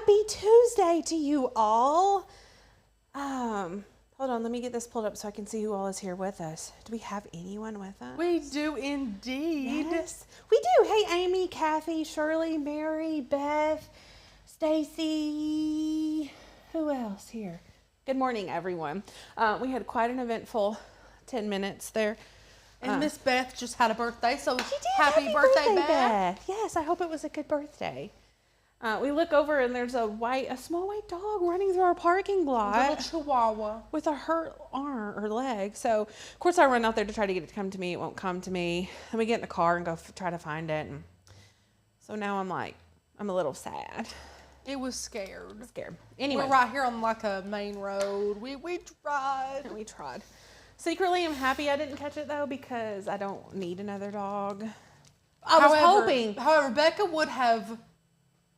Happy Tuesday to you all. Hold on, let me get this pulled up so I can see who all is here with us. Do we have anyone with us? We do indeed. Yes, we do. Hey, Amy, Kathy, Shirley, Mary, Beth, Stacy. Who else here? Good morning, everyone. We had quite an eventful 10 minutes there. And Miss Beth just had a birthday, so she did. Happy birthday, Beth. Yes, I hope it was a good birthday. We look over and there's a small white dog running through our parking lot. A little chihuahua. With a hurt arm or leg. So, of course, I run out there to try to get it to come to me. It won't come to me. And we get in the car and go try to find it. And so now I'm a little sad. It was scared. Anyway. We're right here on like a main road. We tried. We tried. Secretly, I'm happy I didn't catch it, though, because I don't need another dog. I was hoping. However, Becca would have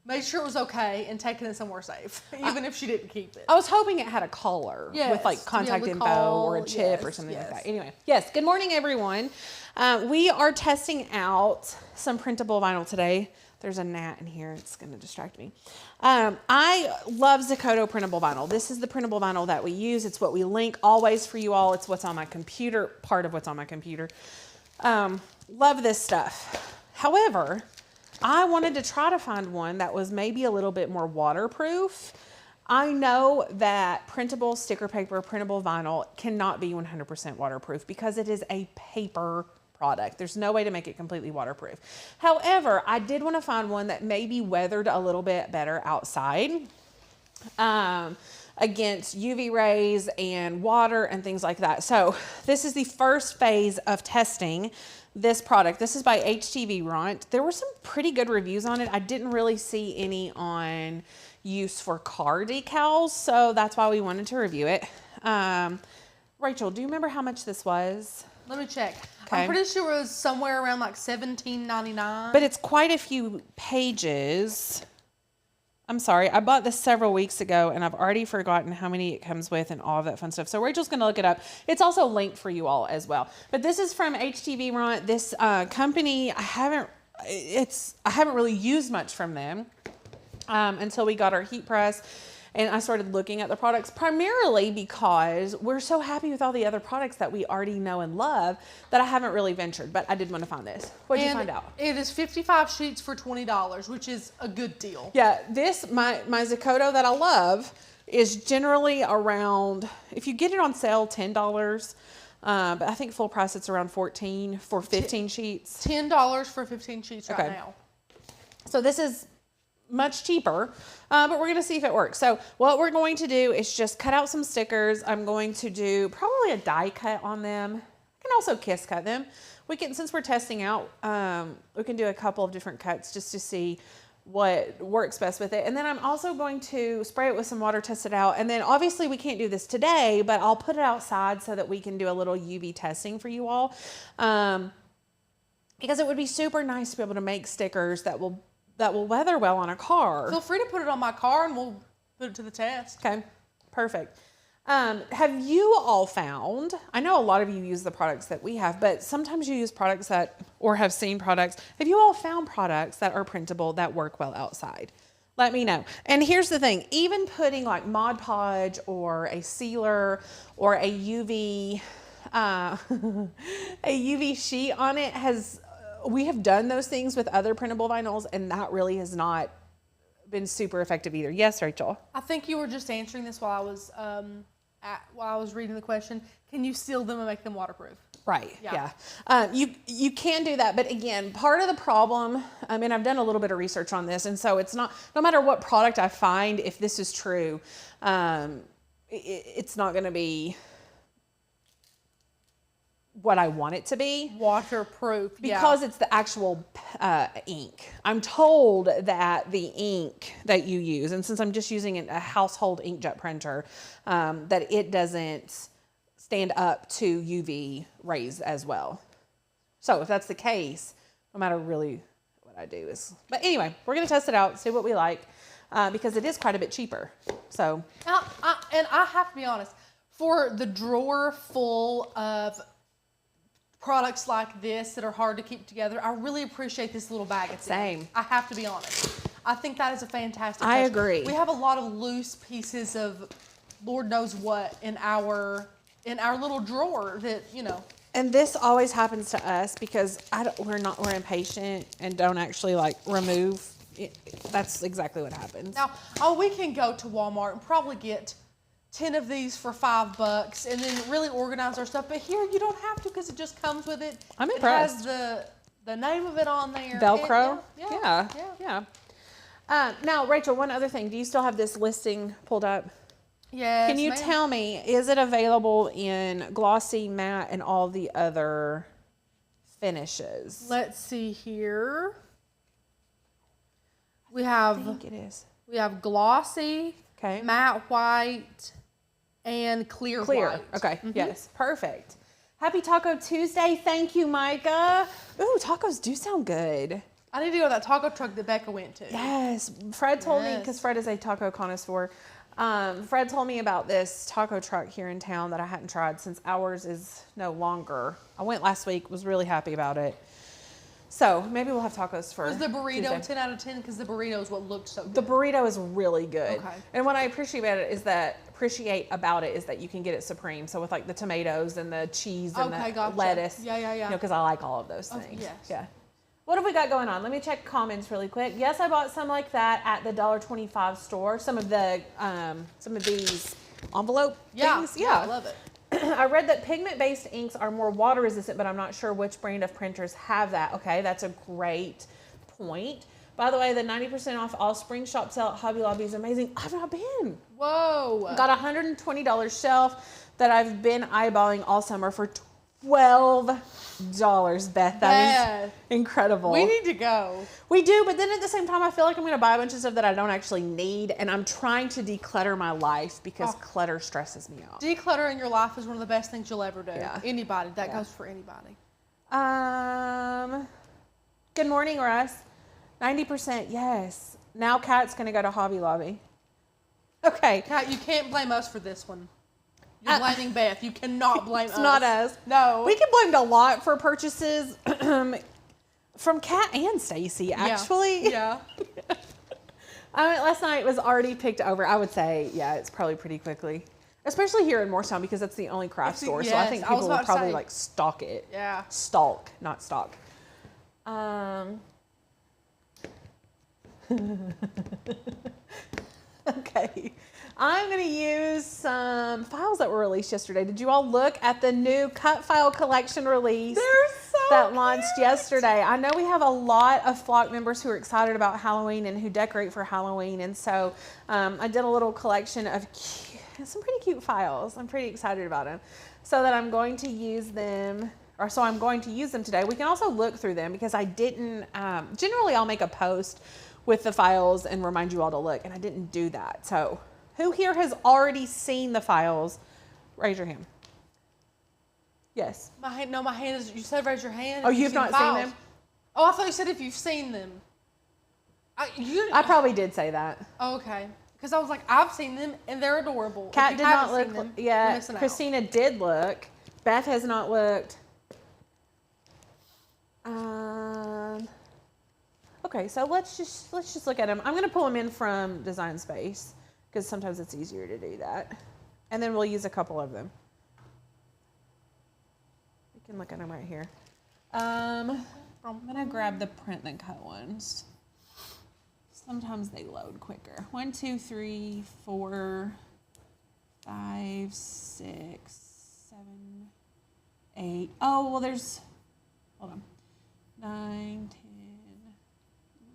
made sure it was okay and taken it somewhere safe, even if she didn't keep it. I was hoping it had a collar with like contact info or a chip or something like that. Anyway, yes, good morning, everyone. We are testing out some printable vinyl today. There's a gnat in here. It's going to distract me. I love Zakoto printable vinyl. This is the printable vinyl that we use. It's what we link always for you all. It's what's on my computer, part of what's on my computer. Love this stuff. However, I wanted to try to find one that was maybe a little bit more waterproof. I know that printable sticker paper, printable vinyl cannot be 100% waterproof because it is a paper product. There's no way to make it completely waterproof. However, I did want to find one that maybe weathered a little bit better outside against UV rays and water and things like that. So this is the first phase of testing this product. This is by HTV Runt. There were some pretty good reviews on it. I didn't really see any on use for car decals, so that's why we wanted to review it. Rachel, do you remember how much this was? Let me check. Okay. I'm pretty sure it was somewhere around like $17.99. But it's quite a few pages. I'm sorry, I bought this several weeks ago and I've already forgotten how many it comes with and all of that fun stuff. So Rachel's gonna look it up. It's also linked for you all as well. But this is from HTV Runt. This company, I haven't really used much from them until we got our heat press. And I started looking at the products primarily because we're so happy with all the other products that we already know and love that I haven't really ventured, but I did want to find this. What did you find out? It is 55 sheets for $20, which is a good deal. Yeah, my Zakoto that I love is generally around, if you get it on sale, $10. But I think full price it's around $14 for 15 sheets. $10 for 15 sheets right now. So this is much cheaper, but we're going to see if it works. So what we're going to do is just cut out some stickers. I'm going to do probably a die cut on them. I can also kiss cut them. We can, since we're testing out, we can do a couple of different cuts just to see what works best with it. And then I'm also going to spray it with some water, test it out. And then obviously we can't do this today, but I'll put it outside so that we can do a little UV testing for you all. Because it would be super nice to be able to make stickers that will weather well on a car. Feel free to put it on my car and we'll put it to the test. Okay, perfect. Have you all found, I know a lot of you use the products that we have, but sometimes you use products or have seen products. Have you all found products that are printable that work well outside? Let me know. And here's the thing, even putting like Mod Podge or a sealer or a UV, a UV sheet on it we have done those things with other printable vinyls and that really has not been super effective either. Yes, Rachel? I think you were just answering this while I was reading the question. Can you seal them and make them waterproof? Right, yeah. You can do that, but again, part of the problem, I mean, I've done a little bit of research on this, and so it's not, no matter what product I find, if this is true, it's not gonna be what I want it to be. Waterproof, because it's the actual ink. I'm told that the ink that you use, and since I'm just using a household inkjet printer, that it doesn't stand up to UV rays as well. So if that's the case, no matter really what I do is, but anyway, we're gonna test it out, see what we like, because it is quite a bit cheaper. So. And I have to be honest, for the drawer full of products like this that are hard to keep together, I really appreciate this little bag. Same. I have to be honest. I think that is a fantastic touch. I agree. We have a lot of loose pieces of Lord knows what in our little drawer that, you know. And this always happens to us because we're impatient and don't actually like remove. That's exactly what happens. Now, we can go to Walmart and probably get 10 of these for $5 and then really organize our stuff. But here you don't have to because it just comes with it. I'm impressed. It has the name of it on there. Velcro? And, yeah. Now, Rachel, one other thing. Do you still have this listing pulled up? Yes, Can you tell me, is it available in glossy, matte, and all the other finishes? Let's see here. I think it is. We have glossy, okay, matte white, and clear white. Okay, yes, perfect. Happy Taco Tuesday. Thank you, Micah. Ooh, tacos do sound good. I need to go to that taco truck that Becca went to. Yes, Fred told me, because Fred is a taco connoisseur. Fred told me about this taco truck here in town that I hadn't tried since ours is no longer. I went last week, was really happy about it. So maybe we'll have tacos for Was the burrito Tuesday. 10 out of 10? Because the burrito is what looked so good. The burrito is really good. Okay. And what I appreciate about it is that you can get it supreme. So with like the tomatoes and the cheese and the lettuce. Yeah. You know, because I like all of those things. Yes. Yeah. What have we got going on? Let me check comments really quick. Yes, I bought some like that at the $1.25 store. Some of these envelope things. Yeah, I love it. I read that pigment-based inks are more water resistant, but I'm not sure which brand of printers have that. Okay, that's a great point. By the way, the 90% off all spring shop sale at Hobby Lobby is amazing. I've not been. Whoa. Got a $120 shelf that I've been eyeballing all summer for $12, Beth. That is incredible. We need to go. We do, but then at the same time, I feel like I'm going to buy a bunch of stuff that I don't actually need, and I'm trying to declutter my life because clutter stresses me out. Decluttering your life is one of the best things you'll ever do. Yeah. Anybody. That goes for anybody. Good morning, Russ. 90%, yes. Now Kat's going to go to Hobby Lobby. Okay. Kat, you can't blame us for this one. You're blaming Beth. You cannot blame us. It's not us. No. We can blame a lot for purchases from Kat and Stacy, actually. Yeah. Last night was already picked over. I would say, it's probably pretty quickly. Especially here in Morristown because that's the only craft store. So I think people will probably like stock it. Yeah. Stalk, not stock. Okay. I'm going to use some files that were released yesterday. Did you all look at the new cut file collection release that launched yesterday? I know we have a lot of flock members who are excited about Halloween and who decorate for Halloween. And so I did a little collection of some pretty cute files. I'm pretty excited about them. So that I'm going to use them, I'm going to use them today. We can also look through them because I didn't, generally I'll make a post with the files and remind you all to look. And I didn't do that. So who here has already seen the files? Raise your hand. Yes. My hand is, you said raise your hand. Oh, you've not seen them? Oh, I thought you said if you've seen them. I probably did say that. Oh, okay. Because I was like, I've seen them and they're adorable. Kat did not look yet. Christina did look. Beth has not looked. Okay, so let's just look at them. I'm going to pull them in from Design Space because sometimes it's easier to do that. And then we'll use a couple of them. We can look at them right here. I'm going to grab the print and cut ones. Sometimes they load quicker. 1, 2, 3, 4, 5, 6, 7, 8. Oh, well, there's, hold on. 9, 10,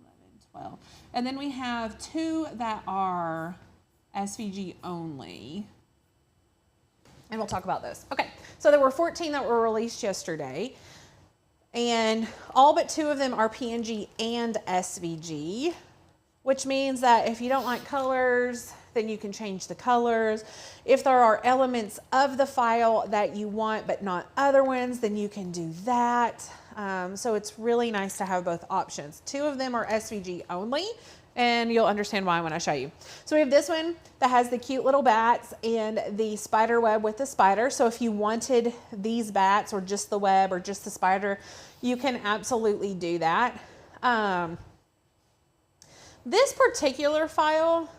11, 12. And then we have 2 that are SVG only. And we'll talk about those. Okay, so there were 14 that were released yesterday. And all but 2 of them are PNG and SVG, which means that if you don't like colors, then you can change the colors. If there are elements of the file that you want but not other ones, then you can do that. So it's really nice to have both options. 2 of them are SVG only, and you'll understand why when I show you. So we have this one that has the cute little bats and the spider web with the spider. So if you wanted these bats or just the web or just the spider, you can absolutely do that. This particular file,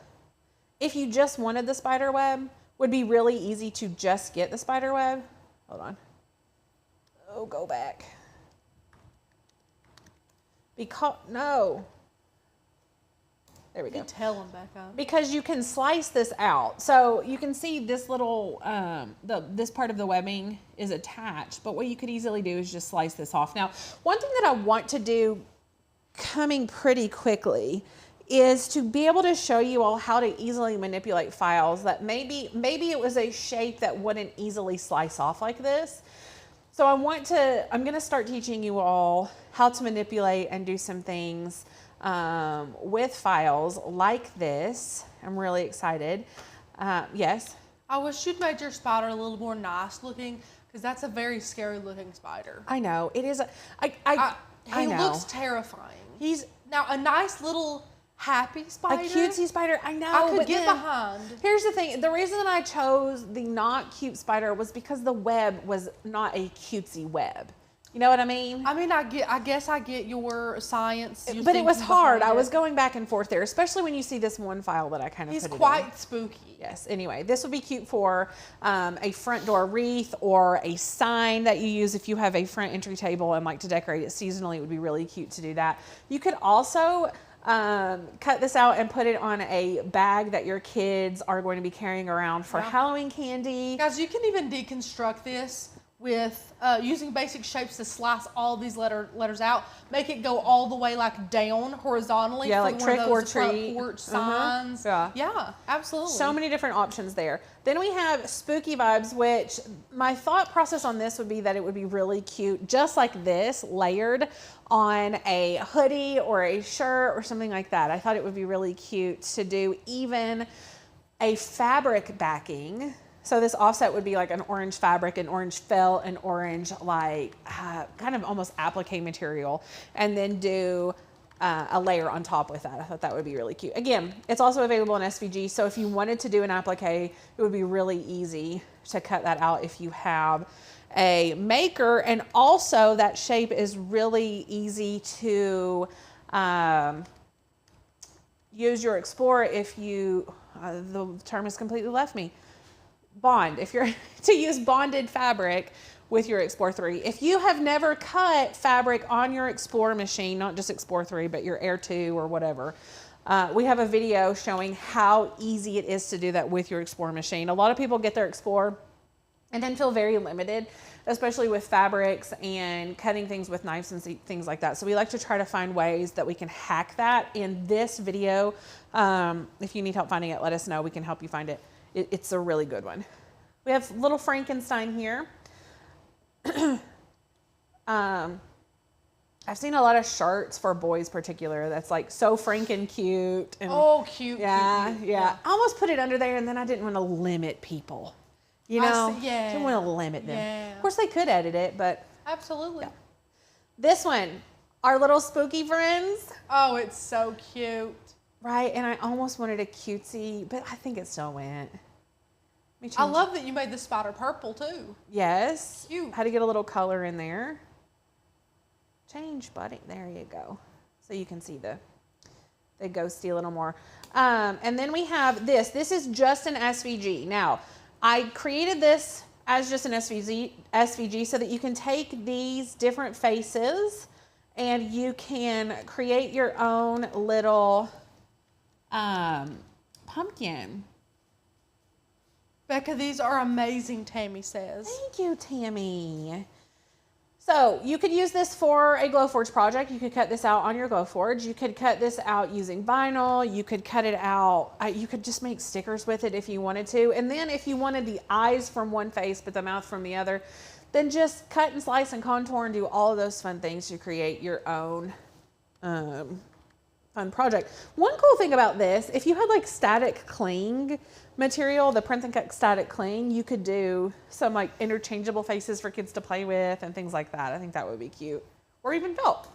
if you just wanted the spider web, would be really easy to just get the spider web. Hold on. Oh, go back. No. There we go. Tell them, Becca. Because you can slice this out. So you can see this little, this part of the webbing is attached, but what you could easily do is just slice this off. Now, one thing that I want to do coming pretty quickly is to be able to show you all how to easily manipulate files that maybe it was a shape that wouldn't easily slice off like this. So I'm going to start teaching you all how to manipulate and do some things with files like this. I'm really excited. Yes? I wish you'd made your spider a little more nice looking, because that's a very scary looking spider. I know. It is. He looks terrifying. He's now a nice little happy spider. A cutesy spider. I know. I could get behind. Here's the thing. The reason that I chose the not cute spider was because the web was not a cutesy web. You know what I mean? I mean, I guess I get your science. But it was hard. I was going back and forth there, especially when you see this one file that I kind of He's put it quite in. spooky. Yes. Anyway, this would be cute for a front door wreath or a sign that you use if you have a front entry table and like to decorate it seasonally. It would be really cute to do that. You could also cut this out and put it on a bag that your kids are going to be carrying around for Halloween candy. Guys, you can even deconstruct this with using basic shapes to slice all these letters out, make it go all the way like down horizontally. Yeah, for like one of trick those or treat. front porch signs. Yeah, absolutely. So many different options there. Then we have spooky vibes, which my thought process on this would be that it would be really cute, just like this, layered on a hoodie or a shirt or something like that. I thought it would be really cute to do even a fabric backing. So this offset would be like an orange fabric, an orange felt, an orange like kind of almost applique material, and then do a layer on top with that. I thought that would be really cute. Again, it's also available in SVG, so if you wanted to do an applique, it would be really easy to cut that out if you have a maker. And also that shape is really easy to use your Explorer if you, the term has completely left me. Bond, if you're to use bonded fabric with your Explorer 3. If you have never cut fabric on your Explorer machine, not just Explorer 3, but your Air 2 or whatever, we have a video showing how easy it is to do that with your Explorer machine. A lot of people get their Explorer and then feel very limited, especially with fabrics and cutting things with knives and things like that. So we like to try to find ways that we can hack that in this video. If you need help finding it, let us know. We can help you find it. It's a really good one. We have little Frankenstein here. I've seen a lot of shirts for boys particular that's like so franken cute. And cute. Yeah. I almost put it under there and then I didn't want to limit people. You know? Didn't want to limit them. Yeah. Of course they could edit it, but. Absolutely. Yeah. This one, our little spooky friends. Oh, it's so cute. Right, and I almost wanted a cutesy, but I think it still went. I love that you made the spider purple too. Yes. Cute. Had to get a little color in there. Change button. There you go. So you can see the ghosty a little more. And then we have this. This is just an SVG. Now, I created this as just an SVG so that you can take these different faces and you can create your own little pumpkin. Becca, these are amazing, Tammy says. Thank you, Tammy. So you could use this for a Glowforge project. You could cut this out on your Glowforge. You could cut this out using vinyl. You could cut it out. You could just make stickers with it if you wanted to. And then if you wanted the eyes from one face but the mouth from the other, then just cut and slice and contour and do all of those fun things to create your own fun project. One cool thing about this, if you had like static cling material, the Print and Cut static cling, you could do some like interchangeable faces for kids to play with and things like that. I think that would be cute. Or even felt.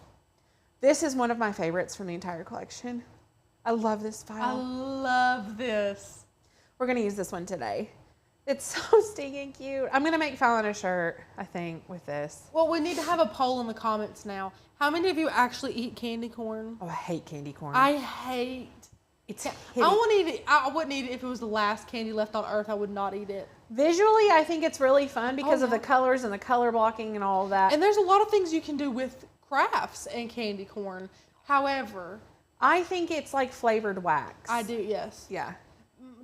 This is one of my favorites from the entire collection. I love this file. I love this. We're going to use this one today. It's so stinking cute. I'm going to make Fallon a shirt, I think, with this. Well, we need to have a poll in the comments now. How many of you actually eat candy corn? Oh, I hate candy corn. I hate it's. I wouldn't eat it if it was the last candy left on earth. I would not eat it. Visually, I think it's really fun because of the colors and the color blocking and all of that. And there's a lot of things you can do with crafts and candy corn. However, I think it's like flavored wax. I do, yes. Yeah.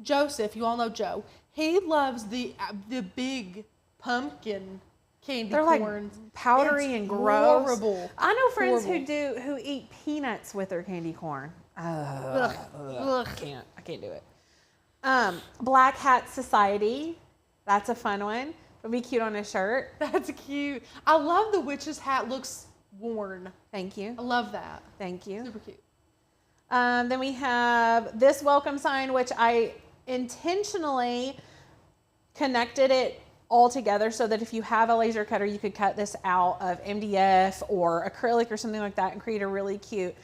Joseph, you all know Joe. He loves the big pumpkin candy They're corns. Like powdery and gross. Horrible. I know friends who eat peanuts with their candy corn. Ugh. I can't do it. Black Hat Society. That's a fun one. It'll be cute on a shirt. That's cute. I love the witch's hat. Looks worn. Thank you. I love that. Thank you. Super cute. Then we have this welcome sign, which I intentionally connected it all together so that if you have a laser cutter, you could cut this out of MDF or acrylic or something like that and create a really cute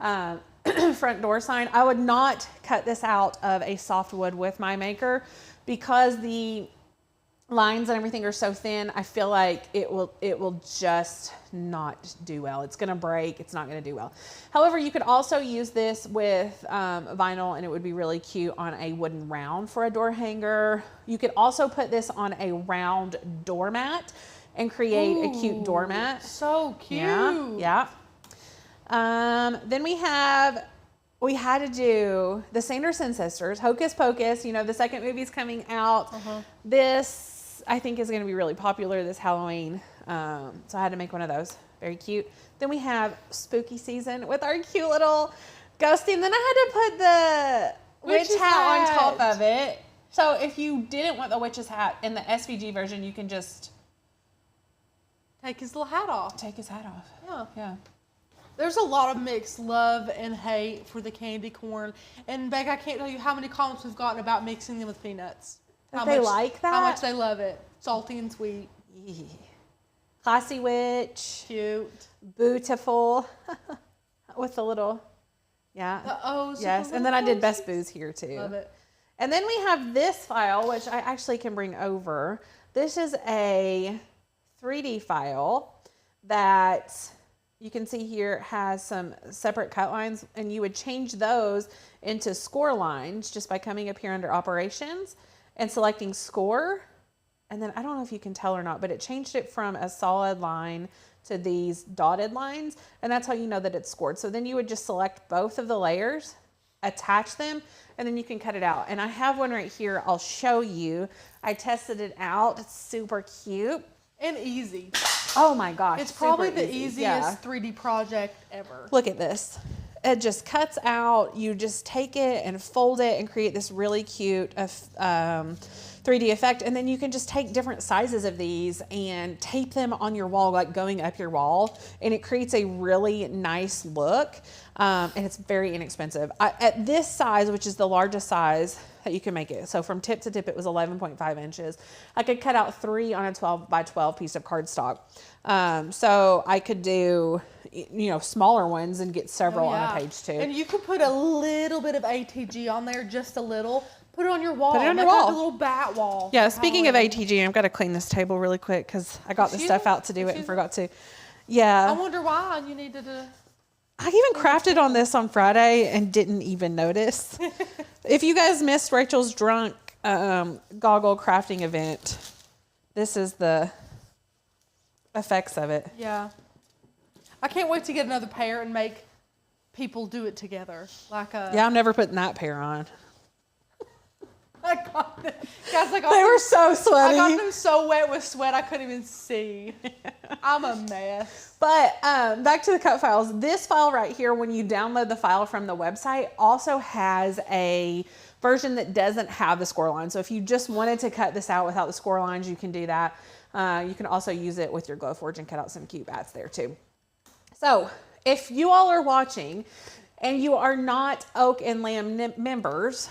front door sign. I would not cut this out of a softwood with my maker because the lines and everything are so thin. I feel like it will just not do well. It's going to break. It's not going to do well. However, you could also use this with vinyl and it would be really cute on a wooden round for a door hanger. You could also put this on a round doormat and create a cute doormat. So cute. Yeah. Then we had to do the Sanderson sisters, Hocus Pocus. You know, the second movie's coming out. This, I think, is going to be really popular this Halloween. So I had to make one of those. Very cute. Then we have Spooky Season with our cute little ghosty. And then I had to put the witch hat on top of it. So if you didn't want the witch's hat in the SVG version, you can just take his little hat off. Take his hat off. Yeah. Yeah. There's a lot of mixed love and hate for the candy corn. And Becca, I can't tell you how many comments we've gotten about mixing them with peanuts. They like that? How much they love it. Salty and sweet. Yeah. Classy witch. Cute. Beautiful. With the little, yeah. The O's. Yes, and then I did Best Booze here too. Love it. And then we have this file, which I actually can bring over. This is a 3D file that you can see here has some separate cut lines, and you would change those into score lines just by coming up here under operations and selecting score. And then I don't know if you can tell or not, but it changed it from a solid line to these dotted lines. And that's how you know that it's scored. So then you would just select both of the layers, attach them, and then you can cut it out. And I have one right here. I'll show you. I tested it out. It's super cute. And easy. Oh my gosh. It's probably the easiest 3D project ever. Look at this. It just cuts out. You just take it and fold it and create this really cute 3D effect. And then you can just take different sizes of these and tape them on your wall, like going up your wall. And it creates a really nice look. And it's very inexpensive. At this size, which is the largest size that you can make it. So from tip to tip, it was 11.5 inches. I could cut out 3 on a 12 by 12 piece of cardstock. So I could do, smaller ones and get several on a page too. And you could put a little bit of ATG on there, just a little. Put it on your wall. Put it on your wall. Like a little bat wall. Yeah, speaking of ATG, I've got to clean this table really quick because I got the stuff out to do it and forgot to. Yeah. I wonder why you needed to. I even crafted on this on Friday and didn't even notice. If you guys missed Rachel's drunk goggle crafting event, this is the effects of it. Yeah. I can't wait to get another pair and make people do it together. Yeah, I'm never putting that pair on. I got them. Guys, they were so sweaty. I got them so wet with sweat I couldn't even see. I'm a mess. But back to the cut files. This file right here, when you download the file from the website, also has a version that doesn't have the score line. So if you just wanted to cut this out without the score lines, you can do that. You can also use it with your Glowforge and cut out some cute bats there too. So if you all are watching and you are not Oak and Lamb members,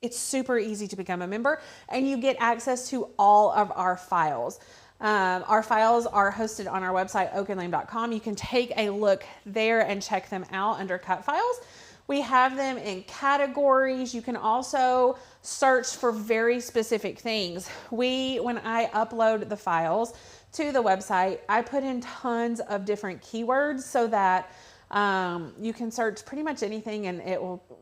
it's super easy to become a member and you get access to all of our files. Our files are hosted on our website, oakandlamb.com. You can take a look there and check them out under cut files. We have them in categories. You can also search for very specific things. When I upload the files to the website, I put in tons of different keywords so that you can search pretty much anything and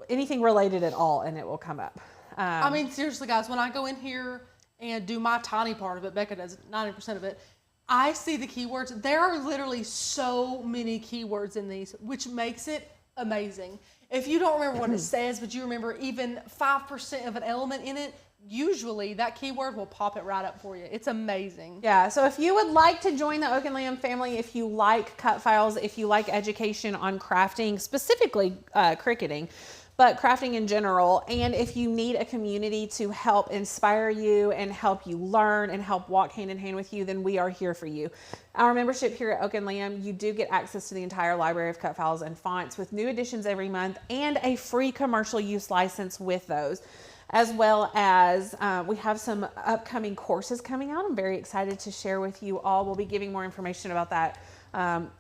anything related at all, and it will come up. I mean, seriously, guys, when I go in here and do my tiny part of it, Becca does 90% of it, I see the keywords. There are literally so many keywords in these, which makes it amazing. If you don't remember what it says, but you remember even 5% of an element in it, usually that keyword will pop it right up for you. It's amazing. Yeah, so if you would like to join the Oak and Lamb family, if you like cut files, if you like education on crafting, specifically cricketing, but crafting in general, and if you need a community to help inspire you and help you learn and help walk hand in hand with you, then we are here for you. Our membership here at Oak and Lamb, you do get access to the entire library of cut files and fonts with new editions every month and a free commercial use license with those, as well as we have some upcoming courses coming out. I'm very excited to share with you all. We'll be giving more information about that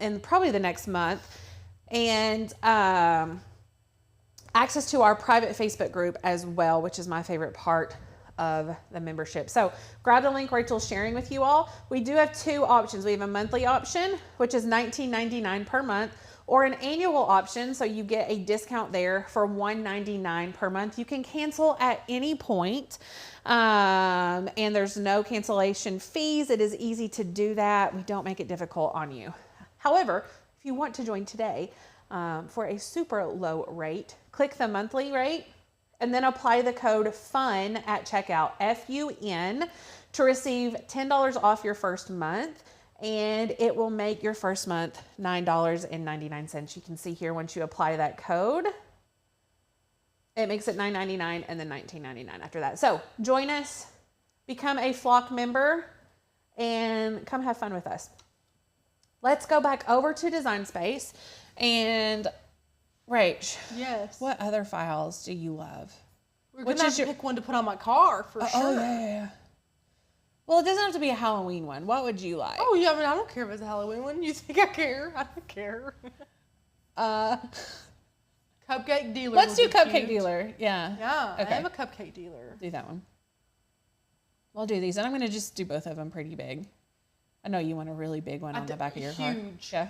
in probably the next month. And access to our private Facebook group as well, which is my favorite part of the membership. So grab the link Rachel's sharing with you all. We do have two options. We have a monthly option, which is $19.99 per month, or an annual option, so you get a discount there for $199 per month. You can cancel at any point, and there's no cancellation fees. It is easy to do that. We don't make it difficult on you. However, if you want to join today for a super low rate, click the monthly rate and then apply the code FUN at checkout, FUN, to receive $10 off your first month. And it will make your first month $9.99. You can see here once you apply that code, it makes it $9.99 and then $19.99 after that. So join us, become a Flock member, and come have fun with us. Let's go back over to Design Space. And Rach, yes, what other files do you love? We're going to have to pick one to put on my car for sure. Oh, yeah. Well, it doesn't have to be a Halloween one. What would you like? Oh, yeah, I mean, I don't care if it's a Halloween one. You think I care? I don't care. Cupcake dealer. Let's do Cupcake Dealer. Yeah. Yeah, okay. I have a Cupcake Dealer. Do that one. We'll do these. And I'm going to just do both of them pretty big. I know you want a really big one on the back of your car. Huge. Yeah.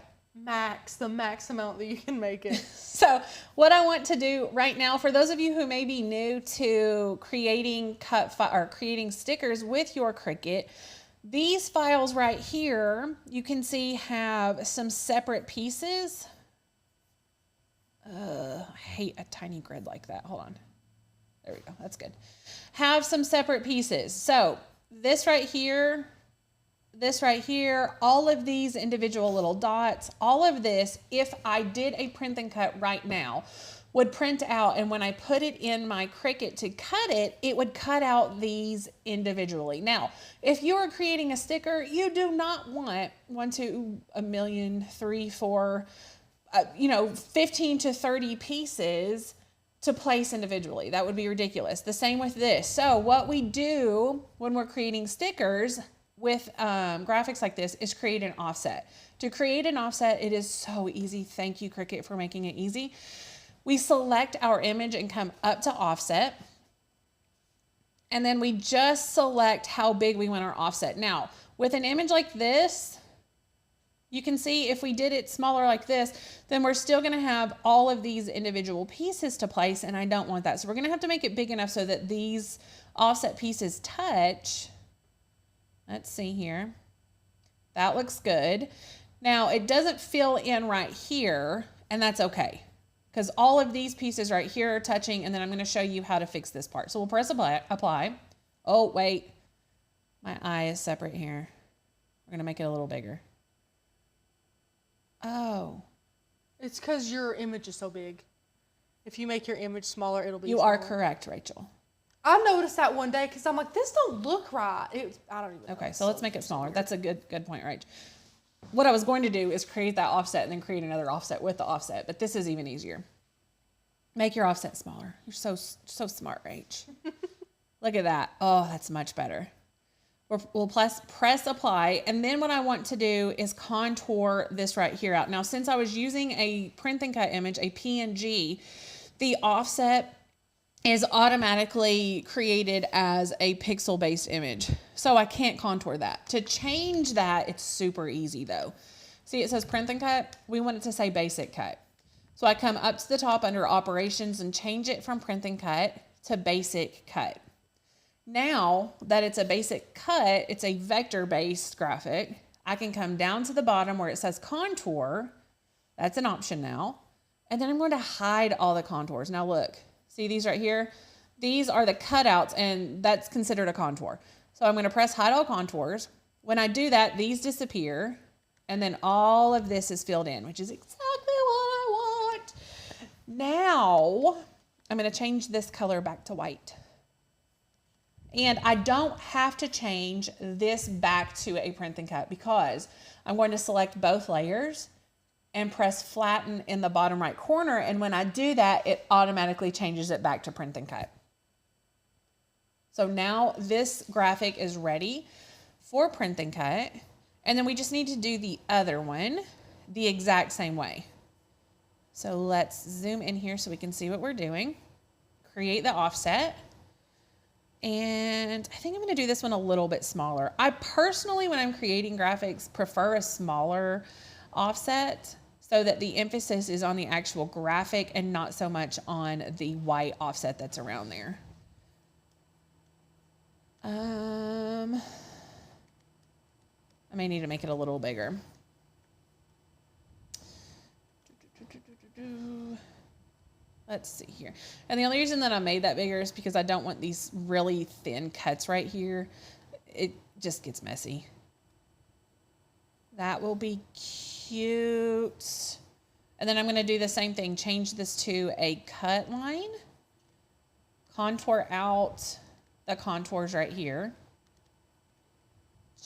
The max amount that you can make it. So what I want to do right now, for those of you who may be new to creating creating stickers with your Cricut, these files right here, you can see have some separate pieces. I hate a tiny grid like that. Hold on. There we go. That's good. Have some separate pieces. So this right here, all of these individual little dots, all of this, if I did a print and cut right now, would print out, and when I put it in my Cricut to cut it, it would cut out these individually. Now, if you are creating a sticker, you do not want 1, 2, a million, 3, 4, 15 to 30 pieces to place individually. That would be ridiculous. The same with this. So what we do when we're creating stickers with graphics like this is create an offset. To create an offset, it is so easy. Thank you, Cricut, for making it easy. We select our image and come up to offset. And then we just select how big we want our offset. Now, with an image like this, you can see if we did it smaller like this, then we're still gonna have all of these individual pieces to place, and I don't want that. So we're gonna have to make it big enough so that these offset pieces touch. Let's see here. That looks good. Now, it doesn't fill in right here, and that's okay, because all of these pieces right here are touching, and then I'm going to show you how to fix this part. So we'll press apply. Oh, wait. My eye is separate here. We're going to make it a little bigger. Oh. It's because your image is so big. If you make your image smaller, it'll be You smaller. are correct, Rachel. I noticed that one day because I'm like, this don't look right. I don't even know. Okay, so let's make it smaller. That's a good point, Rach. What I was going to do is create that offset and then create another offset with the offset, but this is even easier. Make your offset smaller. You're so smart, Rach. Look at that. Oh, that's much better. We'll press apply, and then what I want to do is contour this right here out. Now, since I was using a print and cut image, a PNG, the offset is automatically created as a pixel-based image. So I can't contour that. To change that, it's super easy though. See, it says print and cut. We want it to say basic cut. So I come up to the top under operations and change it from print and cut to basic cut. Now that it's a basic cut, it's a vector-based graphic. I can come down to the bottom where it says contour. That's an option now. And then I'm going to hide all the contours. Now look, see these right here? These are the cutouts, and that's considered a contour. So I'm going to press hide all contours. When I do that, these disappear, and then all of this is filled in, which is exactly what I want. Now I'm going to change this color back to white. And I don't have to change this back to a print and cut because I'm going to select both layers and press flatten in the bottom right corner. And when I do that, it automatically changes it back to print and cut. So now this graphic is ready for print and cut. And then we just need to do the other one the exact same way. So let's zoom in here so we can see what we're doing. Create the offset. And I think I'm going to do this one a little bit smaller. I personally, when I'm creating graphics, prefer a smaller offset so that the emphasis is on the actual graphic and not so much on the white offset that's around there. I may need to make it a little bigger. Let's see here. And the only reason that I made that bigger is because I don't want these really thin cuts right here. It just gets messy. That will be cute. And then I'm going to do the same thing. Change this to a cut line. Contour out the contours right here.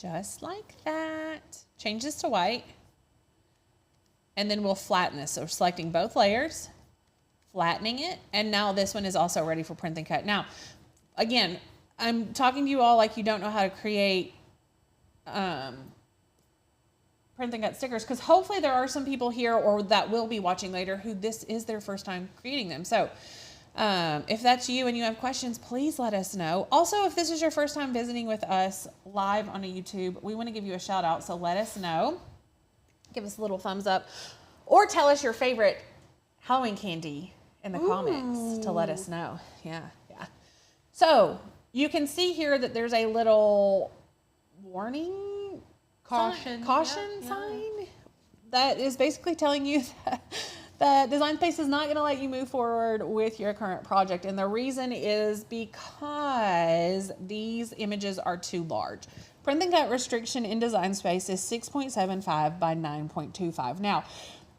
Just like that. Change this to white. And then we'll flatten this. So we're selecting both layers, flattening it, and now this one is also ready for print and cut. Now, again, I'm talking to you all like you don't know how to create print and cut stickers, because hopefully there are some people here or that will be watching later who this is their first time creating them. So if that's you and you have questions, please let us know. Also, if this is your first time visiting with us live on a YouTube, we want to give you a shout out, so let us know. Give us a little thumbs up or tell us your favorite Halloween candy in the comments to let us know. Yeah. So you can see here that there's a little warning caution sign that is basically telling you that Design Space is not going to let you move forward with your current project. And the reason is because these images are too large. Print and cut restriction in Design Space is 6.75 by 9.25. Now,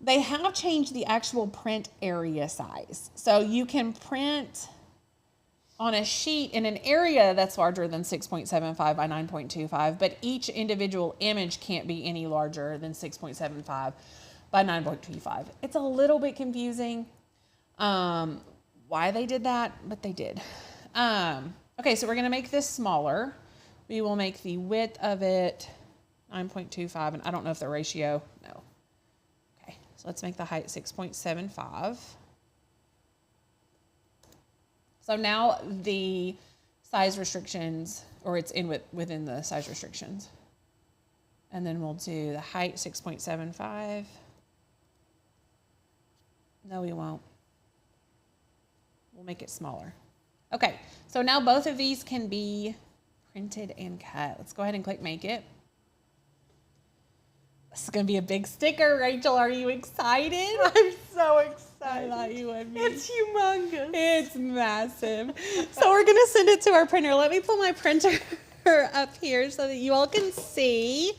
they have changed the actual print area size. So you can print on a sheet in an area that's larger than 6.75 by 9.25, but each individual image can't be any larger than 6.75 by 9.25. It's a little bit confusing why they did that, but they did. Okay, so we're gonna make this smaller. We will make the width of it 9.25, and I don't know if the ratio, no. Okay, so let's make the height 6.75. So now the size restrictions, or it's within the size restrictions. And then we'll do the height 6.75. No, we won't. We'll make it smaller. Okay, so now both of these can be printed and cut. Let's go ahead and click make it. This is going to be a big sticker. Rachel, are you excited? I'm so excited. I thought you would be. It's humongous. It's massive. So we're going to send it to our printer. Let me pull my printer up here so that you all can see.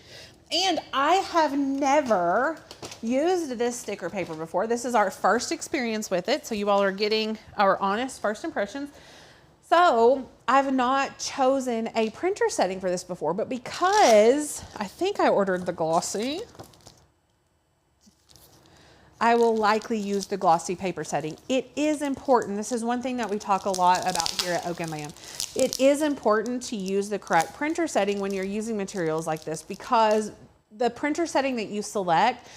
And I have never used this sticker paper before. This is our first experience with it. So you all are getting our honest first impressions. So I've not chosen a printer setting for this before, but because I think I ordered the glossy, I will likely use the glossy paper setting. It is important. This is one thing that we talk a lot about here at Oak and Lamb. It is important to use the correct printer setting when you're using materials like this, because the printer setting that you select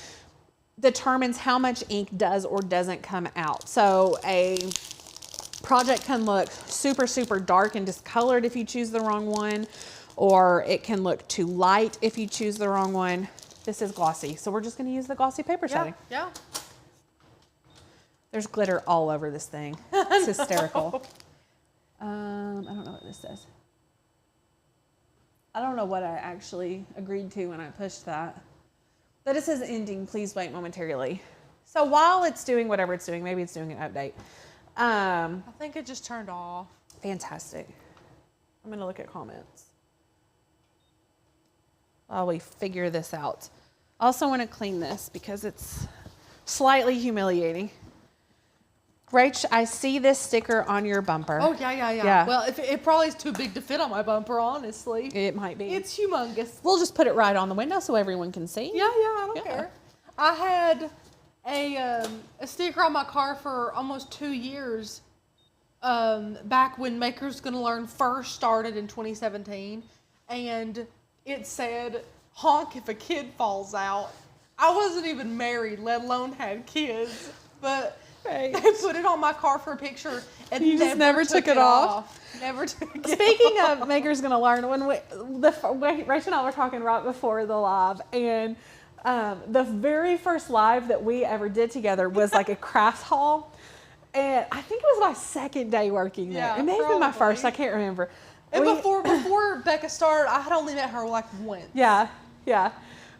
determines how much ink does or doesn't come out. So a project can look super, super dark and discolored if you choose the wrong one, or it can look too light if you choose the wrong one. This is glossy, so we're just going to use the glossy paper setting. Yeah. There's glitter all over this thing. It's hysterical. I don't know what this says. I don't know what I actually agreed to when I pushed that. But it says ending, please wait momentarily. So while it's doing whatever it's doing, maybe it's doing an update. I think it just turned off. Fantastic. I'm going to look at comments while we figure this out. I also want to clean this because it's slightly humiliating. Rach, I see this sticker on your bumper. Oh, yeah. Well, it probably is too big to fit on my bumper, honestly. It might be. It's humongous. We'll just put it right on the window so everyone can see. Yeah, I don't care. I had a sticker on my car for almost 2 years back when Maker's Gonna Learn first started in 2017. And it said, honk if a kid falls out. I wasn't even married, let alone had kids. But... Right. They put it on my car for a picture and you just never took it off. Never took it Speaking off. of Maker's Gonna Learn, when Rach and I were talking right before the live, and the very first live that we ever did together was like a crafts haul, and I think it was my second day working there. It may have been my first. I can't remember. And before Becca started, I had only met her like once. Yeah.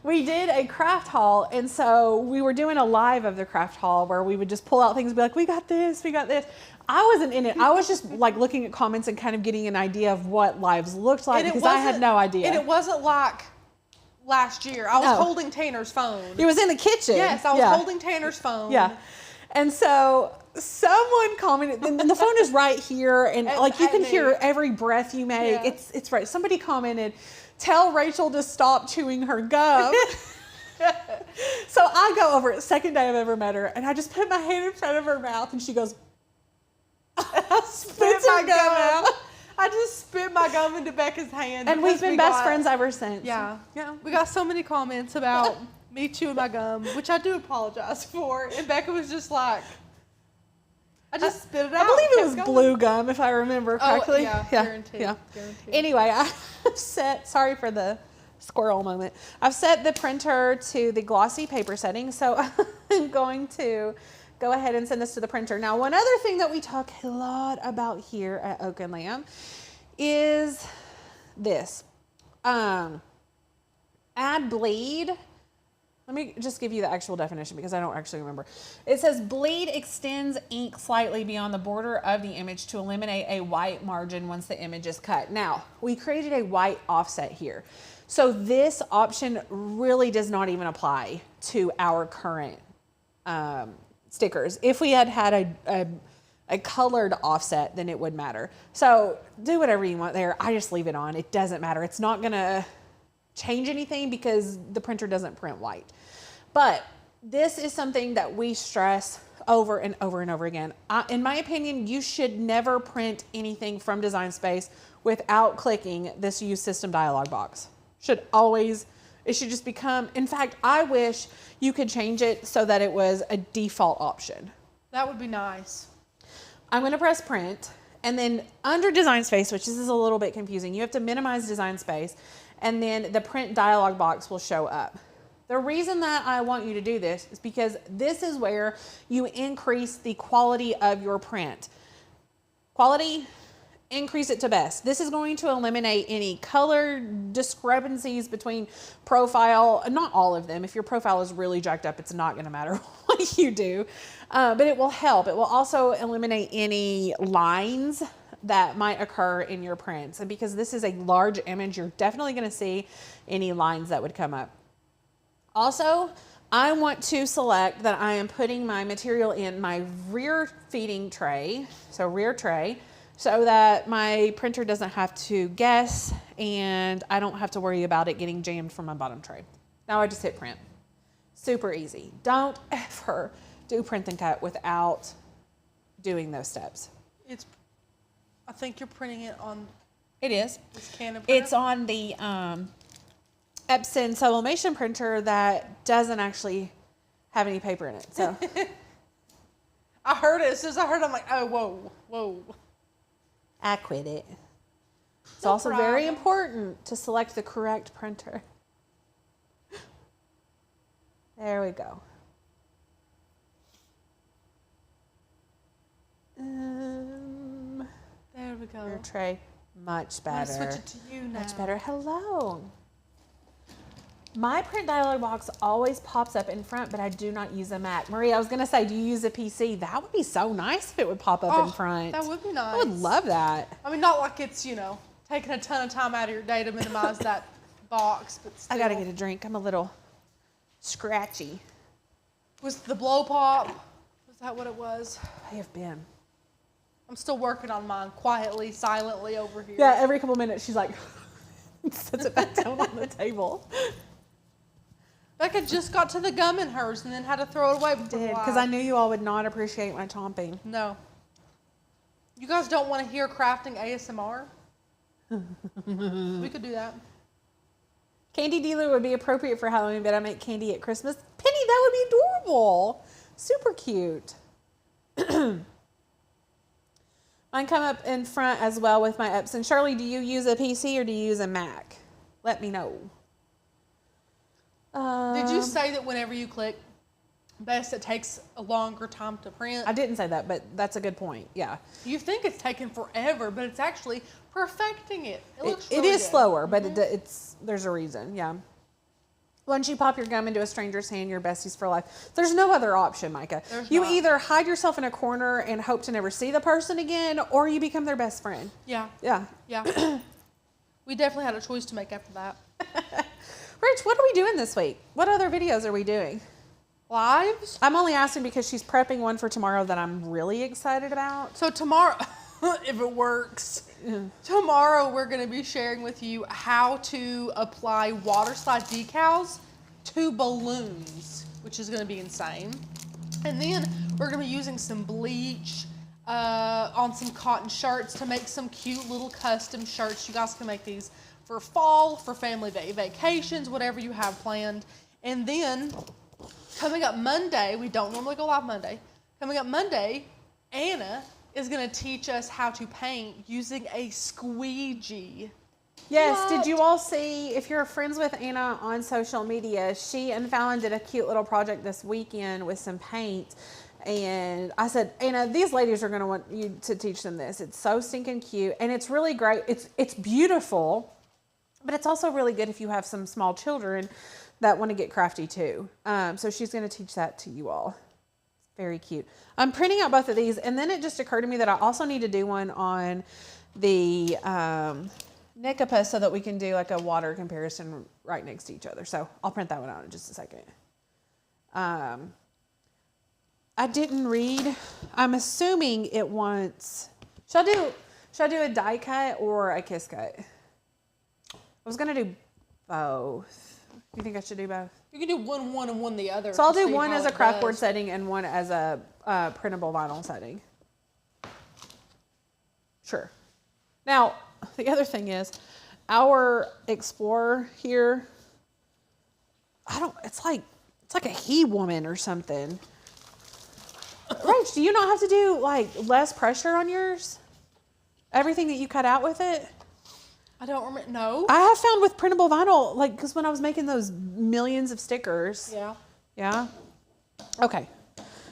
We did a craft haul, and so we were doing a live of the craft haul where we would just pull out things and be like, we got this. I wasn't in it. I was just like looking at comments and kind of getting an idea of what lives looked like because I had no idea. And it wasn't like last year. I was holding Tanner's phone. It was in the kitchen. Yes, I was holding Tanner's phone. Yeah. And so someone commented, and the phone is right here, and like you can hear every breath you make. Yeah. It's right. Somebody commented, tell Rachel to stop chewing her gum. So I go over it, second day I've ever met her, and I just put my hand in front of her mouth, and she goes, spits my gum out. I just spit my gum into Becca's hand. And we've been best friends ever since. Yeah. We got so many comments about me chewing my gum, which I do apologize for. And Becca was just like, I just spit it out. I believe it was blue gum, if I remember correctly. Oh, guaranteed. Anyway, I've set, sorry for the squirrel moment. I've set the printer to the glossy paper setting, so I'm going to go ahead and send this to the printer. Now, one other thing that we talk a lot about here at Oak and Lamb is this. Add bleed. Let me just give you the actual definition because I don't actually remember. It says bleed extends ink slightly beyond the border of the image to eliminate a white margin once the image is cut. Now, we created a white offset here. So this option really does not even apply to our current stickers. If we had had a colored offset, then it would matter. So do whatever you want there. I just leave it on. It doesn't matter. It's not gonna change anything because the printer doesn't print white. But this is something that we stress over and over and over again. In my opinion, you should never print anything from Design Space without clicking this Use System dialog box. It should just become, in fact, I wish you could change it so that it was a default option. That would be nice. I'm gonna press print, and then under Design Space, which this is a little bit confusing, you have to minimize Design Space, and then the print dialog box will show up. The reason that I want you to do this is because this is where you increase the quality of your print. Quality, increase it to best. This is going to eliminate any color discrepancies between profile, not all of them. If your profile is really jacked up, it's not gonna matter what you do, but it will help. It will also eliminate any lines that might occur in your prints. And because this is a large image, you're definitely gonna see any lines that would come up. Also, I want to select that I am putting my material in my rear feeding tray, so rear tray, so that my printer doesn't have to guess and I don't have to worry about it getting jammed from my bottom tray. Now I just hit print. Super easy. Don't ever do print and cut without doing those steps. I think you're printing it on. It is. This can of printer? It's on the Epson sublimation printer that doesn't actually have any paper in it. So I heard it. As soon as I heard it, I'm like, oh, whoa. I quit it. It's also very important to select the correct printer. There we go. There we go. Your tray, much better. I'm gonna switch it to you now. Much better. Hello. My print dialogue box always pops up in front, but I do not use a Mac. Marie, I was going to say, do you use a PC? That would be so nice if it would pop up in front. That would be nice. I would love that. I mean, not like it's, taking a ton of time out of your day to minimize that box, but still. I got to get a drink. I'm a little scratchy. Was the blow pop? Was that what it was? I have been. I'm still working on mine quietly, silently over here. Yeah, every couple minutes she's like, sets it back down on the table. Becca just got to the gum in hers and then had to throw it away. Because I knew you all would not appreciate my chomping. No. You guys don't want to hear crafting ASMR? We could do that. Candy dealer would be appropriate for Halloween, but I make candy at Christmas. Penny, that would be adorable. Super cute. Mine come up in front as well with my Epson. Shirley, do you use a PC or do you use a Mac? Let me know. Did you say that whenever you click best, it takes a longer time to print? I didn't say that, but that's a good point. Yeah. You think it's taking forever, but it's actually perfecting it. It is slower, but there's a reason. Yeah. Once you pop your gum into a stranger's hand, you're besties for life. There's no other option, Micah. You either hide yourself in a corner and hope to never see the person again, or you become their best friend. Yeah. Yeah. Yeah. We definitely had a choice to make after that. Rich, what are we doing this week? What other videos are we doing? Lives? I'm only asking because she's prepping one for tomorrow that I'm really excited about. So tomorrow, if it works, tomorrow we're going to be sharing with you how to apply water slide decals to balloons, which is going to be insane. And then we're going to be using some bleach on some cotton shirts to make some cute little custom shirts. You guys can make these for fall, for family vacations, whatever you have planned. And then coming up Monday, we don't normally go live Monday. Coming up Monday, Anna is going to teach us how to paint using a squeegee. Yes, What? Did you all see, if you're friends with Anna on social media, she and Fallon did a cute little project this weekend with some paint. And I said, Anna, these ladies are going to want you to teach them this. It's so stinking cute. And it's really great. It's beautiful, but it's also really good if you have some small children that want to get crafty too. So she's going to teach that to you all. It's very cute. I'm printing out both of these. And then it just occurred to me that I also need to do one on the Nicopa so that we can do like a water comparison right next to each other. So I'll print that one out in just a second. I didn't read. I'm assuming it wants. Should I do a die cut or a kiss cut? I was gonna do both. You think I should do both? You can do one and one the other. So I'll do one as a craft board setting and one as a printable vinyl setting. Sure. Now the other thing is, our Explorer here. It's like a he woman or something. Rach, do you not have to do like less pressure on yours? Everything that you cut out with it? I don't remember. No. I have found with printable vinyl, like, because when I was making those millions of stickers. Yeah. Yeah. Okay.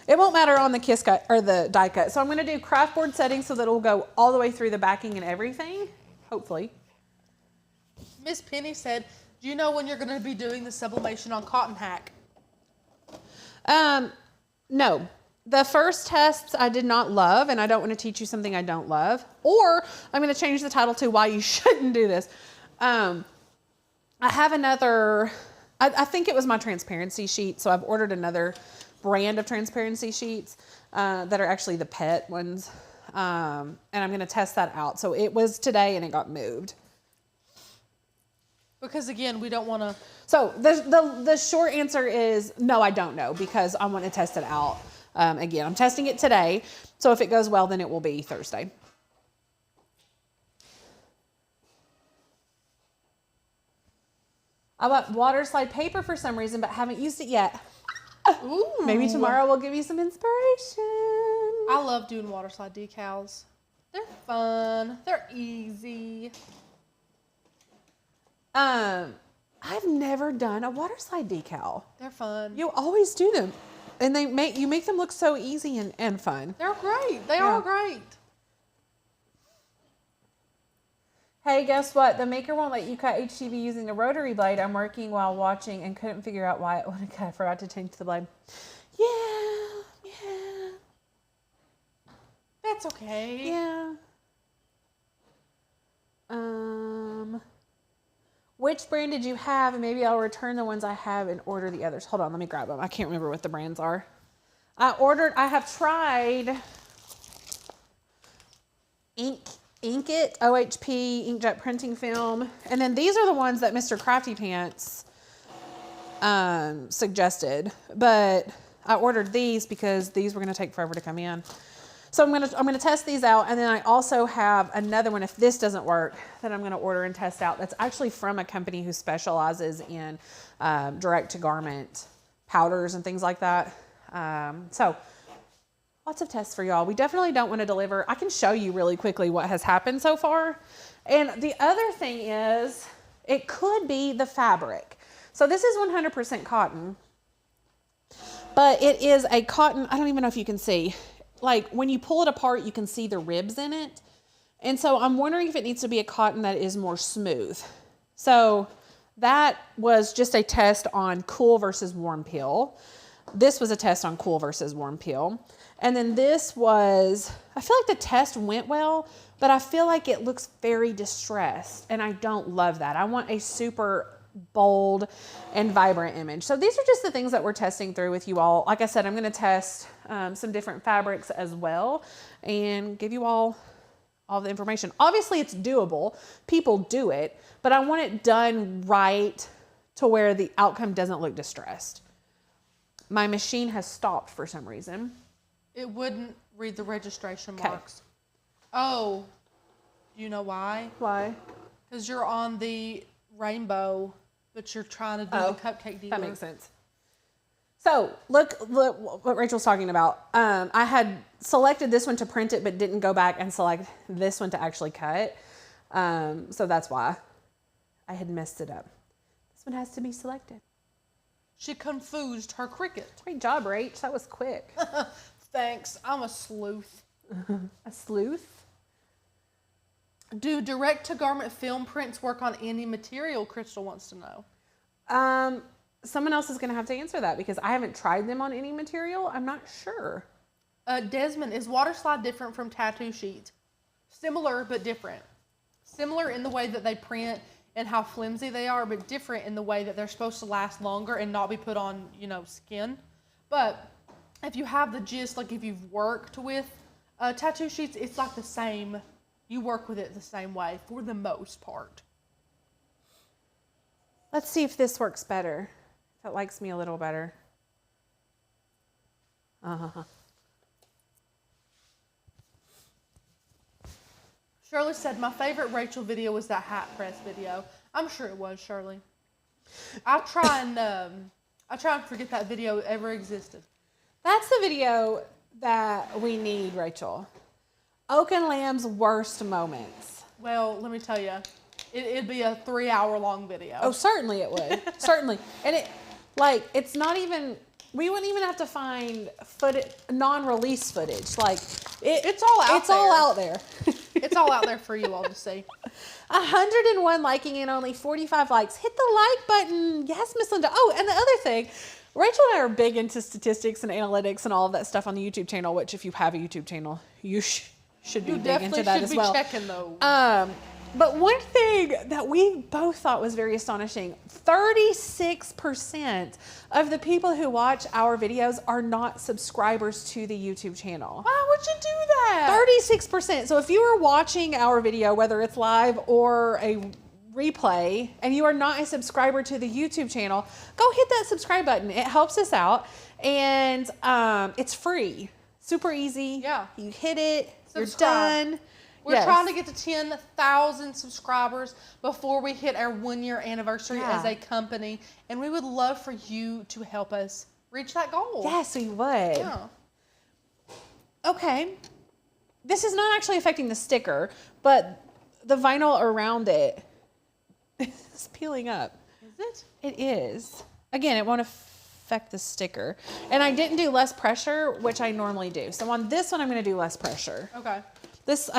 It won't matter on the kiss cut or the die cut. So I'm going to do craft board settings so that it'll go all the way through the backing and everything. Hopefully. Miss Penny said, do you know when you're going to be doing the sublimation on Cotton Hack? No. The first tests I did not love, and I don't want to teach you something I don't love. Or I'm going to change the title to why you shouldn't do this. I have another, I think it was my transparency sheet. So I've ordered another brand of transparency sheets that are actually the pet ones. And I'm going to test that out. So it was today and it got moved. Because again, we don't want to. So the short answer is no, I don't know, because I want to test it out. Again, I'm testing it today. So if it goes well, then it will be Thursday. I bought water slide paper for some reason, but haven't used it yet. Ooh. Maybe tomorrow we'll give you some inspiration. I love doing water slide decals. They're fun. They're easy. I've never done a water slide decal. They're fun. You always do them. And you make them look so easy and fun. They're great. They are great. Hey, guess what? The maker won't let you cut HTV using a rotary blade. I'm working while watching and couldn't figure out why it wouldn't cut. I forgot to change the blade. Yeah. That's okay. Yeah. Which brand did you have? And maybe I'll return the ones I have and order the others. Hold on, let me grab them. I can't remember what the brands are. I have tried Inkit, OHP, inkjet printing film. And then these are the ones that Mr. Crafty Pants suggested. But I ordered these because these were going to take forever to come in. So I'm gonna test these out, and then I also have another one. If this doesn't work, that I'm gonna order and test out. That's actually from a company who specializes in direct to garment powders and things like that. So lots of tests for y'all. We definitely don't want to deliver. I can show you really quickly what has happened so far. And the other thing is, it could be the fabric. So this is 100% cotton, but it is a cotton. I don't even know if you can see. Like when you pull it apart, you can see the ribs in it. And so I'm wondering if it needs to be a cotton that is more smooth. So that was just a test on cool versus warm peel. This was a test on cool versus warm peel. And then this was, I feel like the test went well, but I feel like it looks very distressed. And I don't love that. I want a super bold and vibrant image. So these are just the things that we're testing through with you all. Like I said, I'm going to test some different fabrics as well and give you all the information. Obviously it's doable. People do it, but I want it done right to where the outcome doesn't look distressed. My machine has stopped for some reason. It wouldn't read the registration marks. Oh, do you know why? Why? Because you're on the rainbow, but you're trying to do the cupcake dealer. That makes sense. So look what Rachel's talking about. I had selected this one to print it, but didn't go back and select this one to actually cut. So that's why I had messed it up. This one has to be selected. She confused her Cricut. Great job, Rach. That was quick. Thanks. I'm a sleuth. A sleuth? Do direct-to-garment film prints work on any material? Crystal wants to know. Someone else is going to have to answer that because I haven't tried them on any material. I'm not sure. Desmond, is water slide different from tattoo sheet? Similar, but different. Similar in the way that they print and how flimsy they are, but different in the way that they're supposed to last longer and not be put on, skin. But if you have the gist, like if you've worked with tattoo sheets, it's like the same. You work with it the same way for the most part. Let's see if this works better. If it likes me a little better. Shirley said, my favorite Rachel video was that hat press video. I'm sure it was, Shirley. I try and forget that video ever existed. That's the video that we need, Rachel. Oak and Lamb's worst moments. Well, let me tell you, it'd be a 3-hour-long video. Oh, certainly it would. Certainly. And it's not even, we wouldn't even have to find non-release footage. It's all out there. It's all out there. It's all out there for you all to see. 101 liking and only 45 likes. Hit the like button. Yes, Miss Linda. Oh, and the other thing, Rachel and I are big into statistics and analytics and all of that stuff on the YouTube channel, which if you have a YouTube channel, you should be big into that as well. You definitely should be checking those. But one thing that we both thought was very astonishing, 36% of the people who watch our videos are not subscribers to the YouTube channel. Why would you do that? 36%. So if you are watching our video, whether it's live or a replay, and you are not a subscriber to the YouTube channel, go hit that subscribe button. It helps us out, and it's free. Super easy. Yeah. You hit it, Subscribe. you're done. We're trying to get to 10,000 subscribers before we hit our 1-year anniversary as a company. And we would love for you to help us reach that goal. Yes, we would. Yeah. Okay. This is not actually affecting the sticker, but the vinyl around it is peeling up. Is it? It is. Again, it won't affect the sticker. And I didn't do less pressure, which I normally do. So on this one, I'm going to do less pressure. Okay. This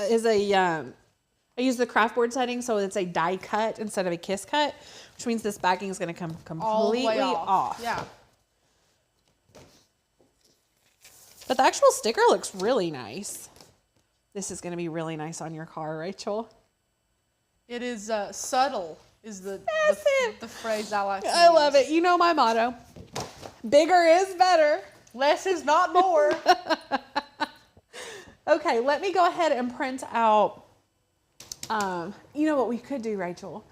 is I use the craft board setting, so it's a die cut instead of a kiss cut, which means this backing is going to come completely off. Yeah. But the actual sticker looks really nice. This is going to be really nice on your car, Rachel. It is subtle is the phrase I like to I love it. You know my motto. Bigger is better. Less is not more. Okay, let me go ahead and print out, you know what we could do, Rachel,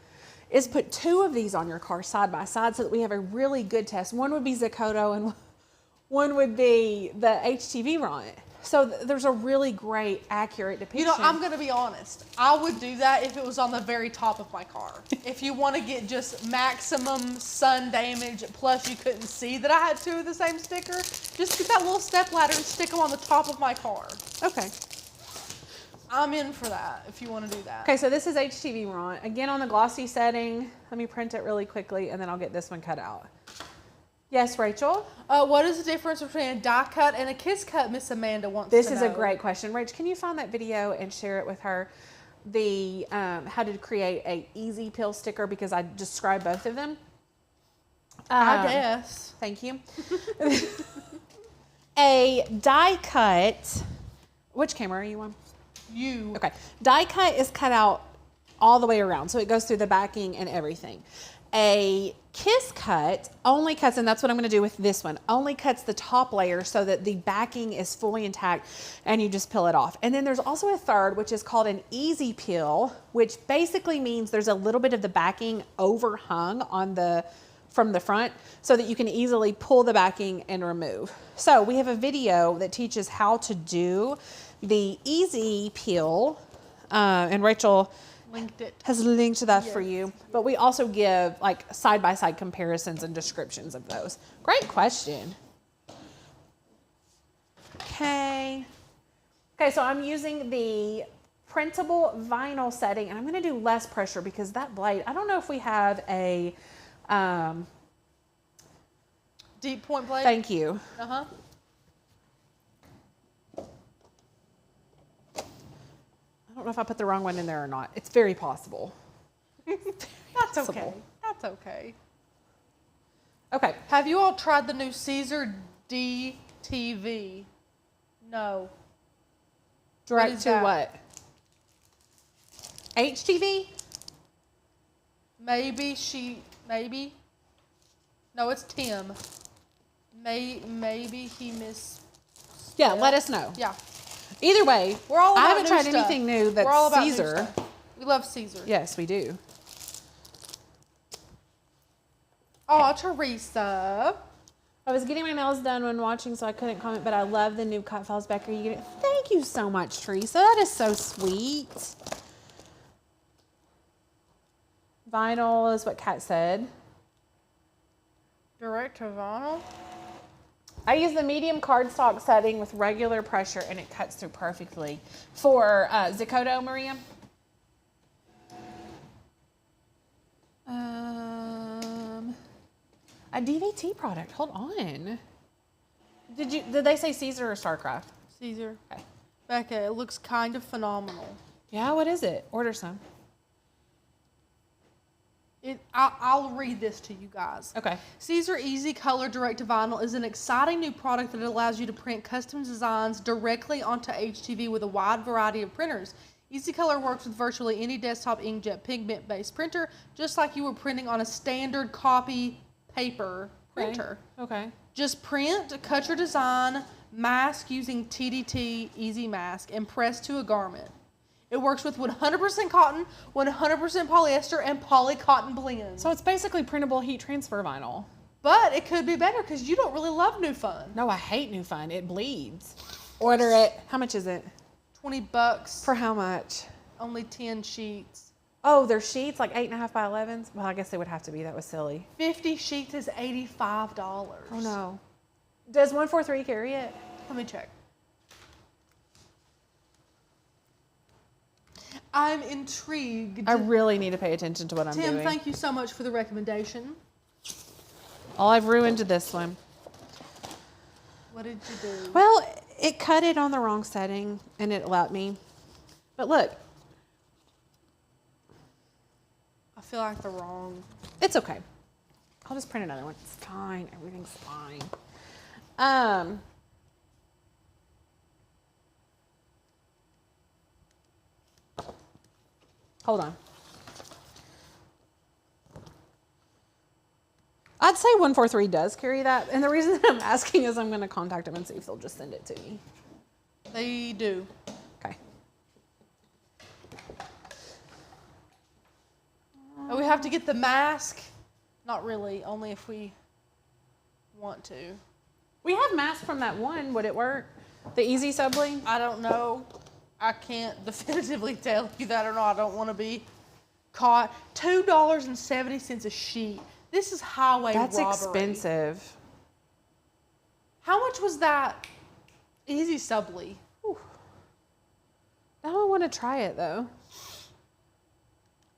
is put 2 of these on your car side by side so that we have a really good test. One would be Zakoto and one would be the HTV run. So there's a really great, accurate depiction. You know, I'm going to be honest. I would do that if it was on the very top of my car. If you want to get just maximum sun damage, plus you couldn't see that I had 2 of the same sticker, just get that little step ladder and stick them on the top of my car. Okay. I'm in for that if you want to do that. Okay, so this is HTV run. Again, on the glossy setting, let me print it really quickly and then I'll get this one cut out. Yes, Rachel? What is the difference between a die cut and a kiss cut, Miss Amanda wants to know? This is a great question. Rach, can you find that video and share it with her? The how to create a easy peel sticker, because I described both of them. I guess. Thank you. A die cut, which camera are you on? You. Okay. Die cut is cut out all the way around, so it goes through the backing and everything. A kiss cut only cuts, and that's what I'm going to do with this one, only cuts the top layer so that the backing is fully intact and you just peel it off. And then there's also a third, which is called an easy peel, which basically means there's a little bit of the backing overhung on from the front so that you can easily pull the backing and remove. So we have a video that teaches how to do the easy peel, and Rachel has linked to that for you, but we also give like side-by-side comparisons and descriptions of those. Great question. Okay, so I'm using the printable vinyl setting, and I'm going to do less pressure because that blade, I don't know if we have a deep point blade. Thank you. I don't know if I put the wrong one in there or not. It's very possible. That's okay. That's okay. Okay. Have you all tried the new Caesar DTV? No. Direct to what? HTV? Maybe. No, it's Tim. Maybe he missed. Yeah, let us know. Yeah. Either way, we're all about I haven't tried stuff. anything new that's we're all about Caesar. We love Caesar. Yes, we do. Oh, Teresa. I was getting my nails done when watching, so I couldn't comment, but I love the new cut files, Becca. Thank you so much, Teresa. That is so sweet. Vinyl is what Kat said. Direct to vinyl? I use the medium cardstock setting with regular pressure, and it cuts through perfectly. For Zakoto, Maria? A DVT product. Hold on. Did they say Caesar or Starcraft? Caesar. Okay. Becca, it looks kind of phenomenal. Yeah, what is it? Order some. I'll read this to you guys. Okay. Caesar Easy Color Direct to Vinyl is an exciting new product that allows you to print custom designs directly onto HTV with a wide variety of printers. Easy Color works with virtually any desktop inkjet pigment-based printer, just like you were printing on a standard copy paper printer. Okay. Just print, cut your design, mask using TDT Easy Mask, and press to a garment. It works with 100% cotton, 100% polyester, and poly cotton blends. So it's basically printable heat transfer vinyl. But it could be better because you don't really love New Fun. No, I hate New Fun. It bleeds. Order it. How much is it? $20. For how much? Only 10 sheets. Oh, they're sheets, like 8.5 by 11s? Well, I guess they would have to be. That was silly. 50 sheets is $85. Oh, no. Does 143 carry it? Let me check. I'm intrigued. I really need to pay attention to what I'm doing. Tim, thank you so much for the recommendation. Oh, I've ruined this one. What did you do? Well, it cut it on the wrong setting, and it allowed me. But look. I feel like the wrong. It's okay. I'll just print another one. It's fine. Everything's fine. Hold on. I'd say 143 does carry that. And the reason I'm asking is I'm going to contact them and see if they'll just send it to me. They do. Okay. Oh, we have to get the mask. Not really, only if we want to. We have masks from that one. Would it work? The Easy Subly? I don't know. I can't definitively tell you that or not. I don't want to be caught. $2.70 a sheet. This is highway robbery. That's expensive. How much was that Easy Subly? Now I want to try it though.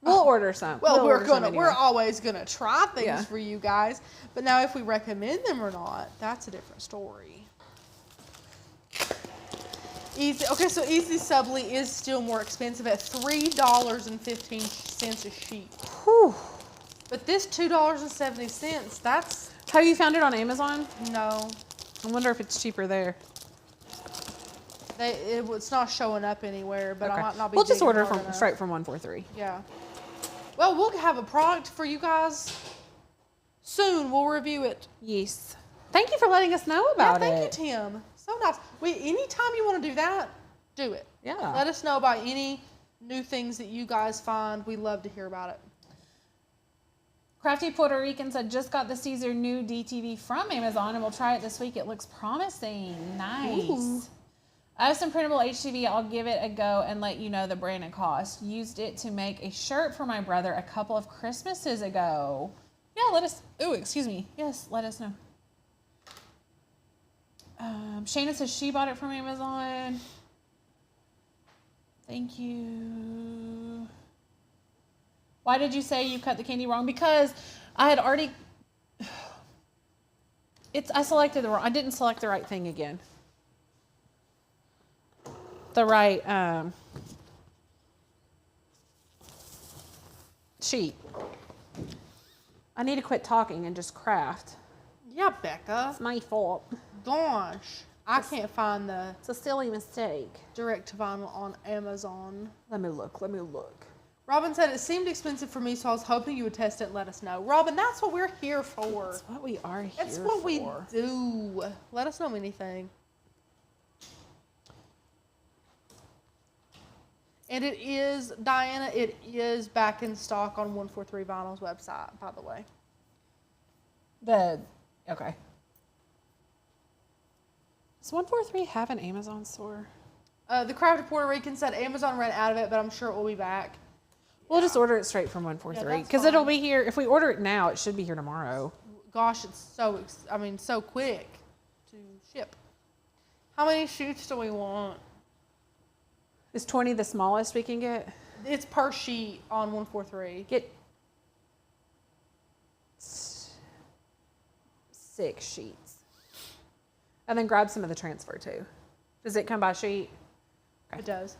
We'll order some. Well, Anyway. we're always gonna try things for you guys. But now if we recommend them or not, that's a different story. Okay, so Easy Subly is still more expensive at $3.15 a sheet. Whew. But this $2.70, that's... Have you found it on Amazon? No. I wonder if it's cheaper there. It's not showing up anywhere, but Okay. I might not be. We'll just order straight from 143. Yeah. Well, we'll have a product for you guys soon. We'll review it. Yes. Thank you for letting us know about Thank it. you, Tim. So nice. Anytime you want to do that, do it. Yeah. Let us know about any new things that you guys find. We love to hear about it. Crafty Puerto Rican said, just got to see their new DTV from Amazon and we'll try it this week. It looks promising. Nice. Ooh. I have some printable HTV. I'll give it a go and let you know the brand and cost. Used it to make a shirt for my brother a couple of Christmases ago. Yeah, excuse me. Yes, let us know. Shayna says she bought it from Amazon. Thank you. Why did you say you cut the candy wrong? Because I had already... I selected the wrong... I didn't select the right thing again. The right sheet. I need to quit talking and just craft. Yeah, Becca. It's my fault. Gosh. I can't find It's a silly mistake. direct to vinyl on Amazon. Let me look. Robin said it seemed expensive for me, so I was hoping you would test it and let us know. Robin, that's what we're here for. That's what we are here for. That's what we do. Let us know anything. And it is, Diana, it is back in stock on 143 Vinyl's website, by the way. Okay. Does 143 have an Amazon store? The Crafted Puerto Rican said Amazon ran out of it, but I'm sure it will be back. We'll just order it straight from 143 because fine. it'll be here. If we order it now, it should be here tomorrow. Gosh, it's so quick to ship. How many shoots do we want? Is 20 the smallest we can get? It's per sheet on 143. Get 6 sheets. And then grab some of the transfer too. Does it come by sheet? Okay. It does.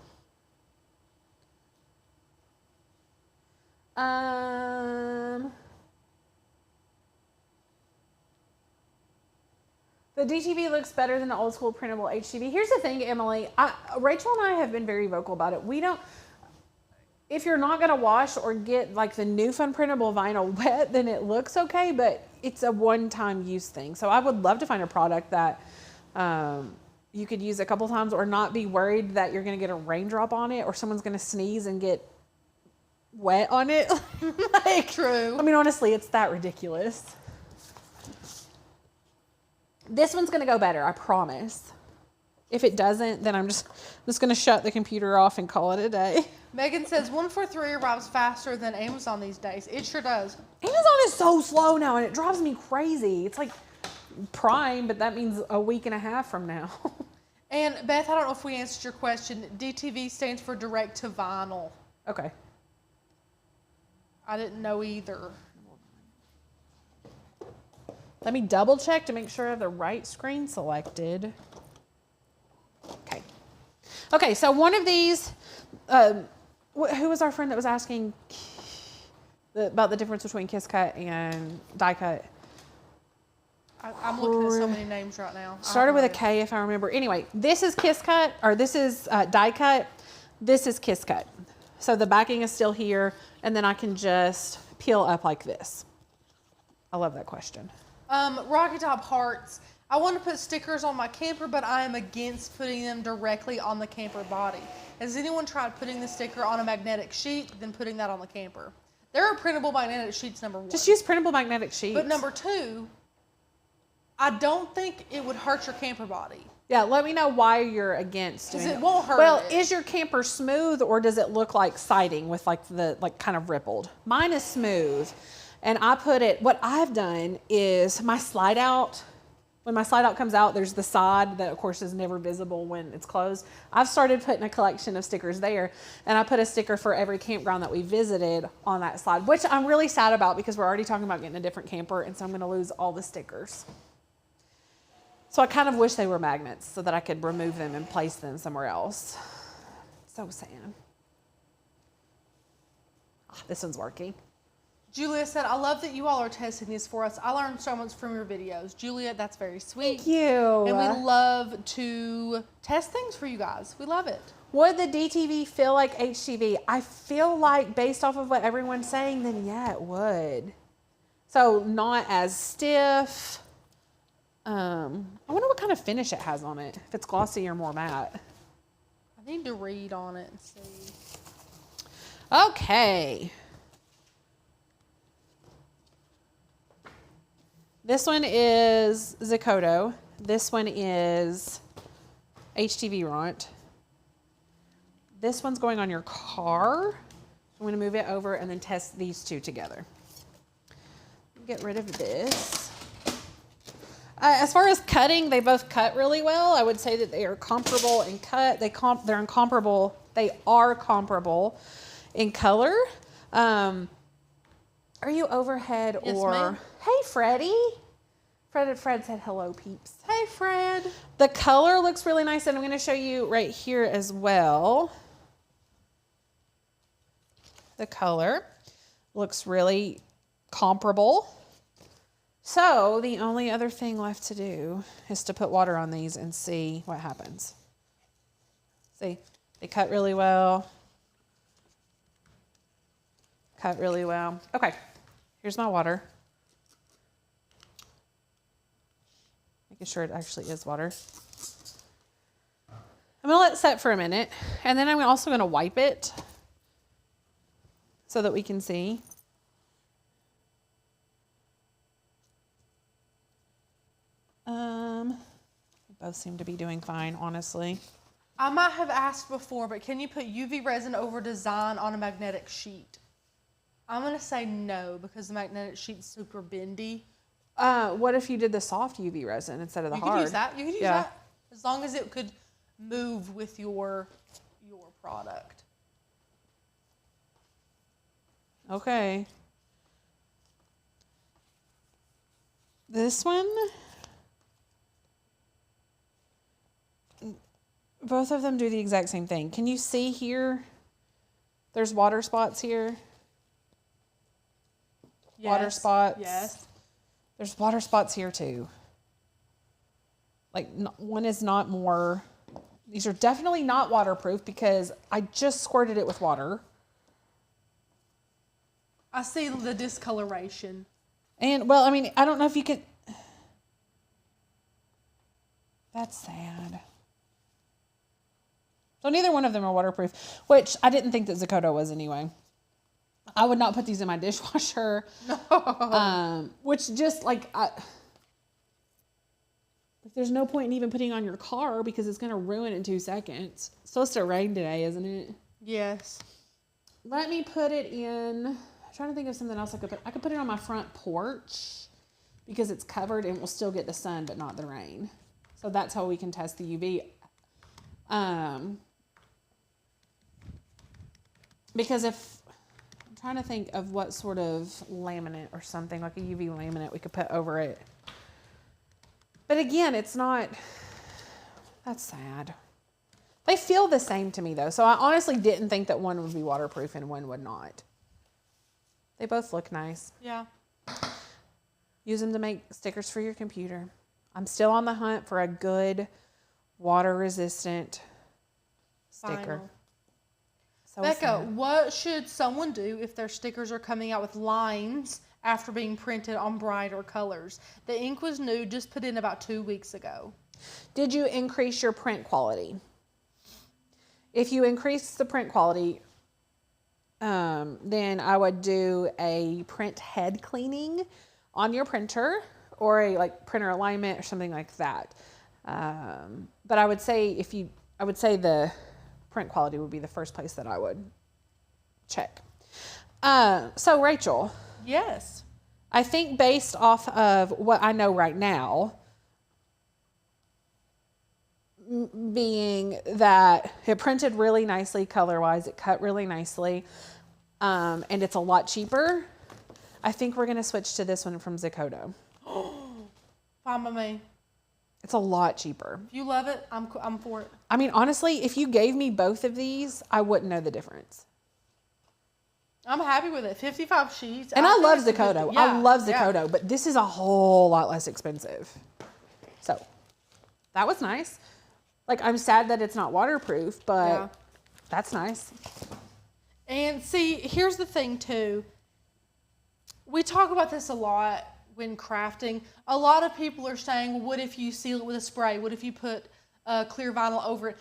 The DTV looks better than the old school printable HTV. Here's the thing, Emily. Rachel and I have been very vocal about it. If you're not going to wash or get like the new fun printable vinyl wet, then it looks okay, but it's a one-time use thing. So I would love to find a product that you could use a couple times or not be worried that you're going to get a raindrop on it or someone's going to sneeze and get wet on it. True. I mean, honestly, it's that ridiculous. This one's going to go better, I promise. If it doesn't, then I'm just going to shut the computer off and call it a day. Megan says 143 arrives faster than Amazon these days. It sure does. Amazon is so slow now, and it drives me crazy. It's like Prime, but that means a week and a half from now. And Beth, I don't know if we answered your question. DTV stands for direct to vinyl. Okay. I didn't know either. Let me double check to make sure I have the right screen selected. Okay. Okay, so one of these, who was our friend that was asking about the difference between kiss cut and die cut? I'm looking at so many names right now. Started with a K if I remember. Anyway, this is kiss cut, or this is die cut. This is kiss cut. So the backing is still here, and then I can just peel up like this. I love that question. Rocky Top Hearts. I want to put stickers on my camper, but I am against putting them directly on the camper body. Has anyone tried putting the sticker on a magnetic sheet, then putting that on the camper? There are printable magnetic sheets, number one. Just use printable magnetic sheets. But number two, I don't think it would hurt your camper body. Yeah, let me know why you're against doing it. Because it won't hurt. Well, is your camper smooth, or does it look like siding with like the kind of rippled? Mine is smooth, and I put it. What I've done is my slide out. When my slide out comes out, there's the side that, of course, is never visible when it's closed. I've started putting a collection of stickers there, and I put a sticker for every campground that we visited on that slide, which I'm really sad about because we're already talking about getting a different camper, and so I'm going to lose all the stickers. So I kind of wish they were magnets so that I could remove them and place them somewhere else. So sad. Oh, this one's working. Julia said, I love that you all are testing these for us. I learned so much from your videos. Julia, that's very sweet. Thank you. And we love to test things for you guys. We love it. Would the DTV feel like HTV? I feel like based off of what everyone's saying, then yeah, it would. So not as stiff. I wonder what kind of finish it has on it. If it's glossy or more matte. I need to read on it and see. Okay. This one is Zakoto. This one is HTV Ront. This one's going on your car. I'm going to move it over and then test these two together. Get rid of this. As far as cutting, they both cut really well. I would say that they are comparable in cut. They're incomparable. They are comparable in color. Are you overhead yes, or? Ma'am. Hey, Freddie. Fred said hello, peeps. Hey, Fred. The color looks really nice, and I'm going to show you right here as well. The color looks really comparable. So the only other thing left to do is to put water on these and see what happens. See, they cut really well. Cut really well. Okay, here's my water. Making sure it actually is water. I'm gonna let it set for a minute, and then I'm also gonna wipe it so that we can see. Both seem to be doing fine, honestly. I might have asked before, but can you put UV resin over design on a magnetic sheet? I'm going to say no because the magnetic sheet's super bendy. What if you did the soft UV resin instead of the hard? You could use that. You could use that as long as it could move with your product. Okay. This one, both of them do the exact same thing. Can you see here? There's water spots here. Yes. Water spots. Yes. There's water spots here too. Like one is not more, these are definitely not waterproof because I just squirted it with water. I see the discoloration. And well, I mean, I don't know if you could, that's sad. So neither one of them are waterproof, which I didn't think that Zakoto was anyway. I would not put these in my dishwasher. No. Which just like, there's no point in even putting on your car because it's going to ruin in 2 seconds. It's supposed to rain today, isn't it? Yes. let me put it in. I'm trying to think of something else I could put. I could put it on my front porch because it's covered and we'll still get the sun but not the rain. So that's how we can test the UV. Because if I'm trying to think of what sort of laminate or something like a UV laminate we could put over it. But again, it's not, that's sad. They feel the same to me though. So I honestly didn't think that one would be waterproof and one would not. They both look nice. Yeah. Use them to make stickers for your computer. I'm still on the hunt for a good water resistant sticker. Vinyl. So Becca, sad. what should someone do if their stickers are coming out with lines after being printed on brighter colors? The ink was new, just put in about 2 weeks ago. Did you increase your print quality? If you increase the print quality, then I would do a print head cleaning on your printer or a like printer alignment or something like that. But I would say the print quality would be the first place that I would check. So Rachel. Yes. I think based off of what I know right now, being that it printed really nicely color-wise, it cut really nicely, and it's a lot cheaper, I think we're going to switch to this one from Zicoto. Fine by me. It's a lot cheaper. If you love it, I'm for it. I mean, honestly, if you gave me both of these, I wouldn't know the difference. I'm happy with it. 55 sheets. And I love Zicoto. Yeah, I love Zicoto, but this is a whole lot less expensive. So that was nice. Like, I'm sad that it's not waterproof, but that's nice. And see, here's the thing too. We talk about this a lot when crafting. A lot of people are saying, well, what if you seal it with a spray? What if you put clear vinyl over it?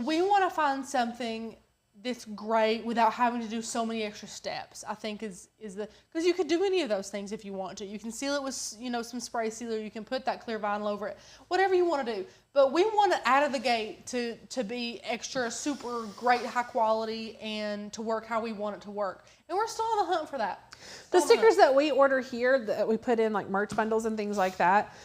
We want to find something that's great without having to do so many extra steps. I think is because you could do any of those things if you want to. You can seal it with some spray sealer. You can put that clear vinyl over it. Whatever you want to do. But we want it out of the gate to be extra super great high quality and to work how we want it to work. And we're still on the hunt for that. The stickers that we order here that we put in like merch bundles and things like that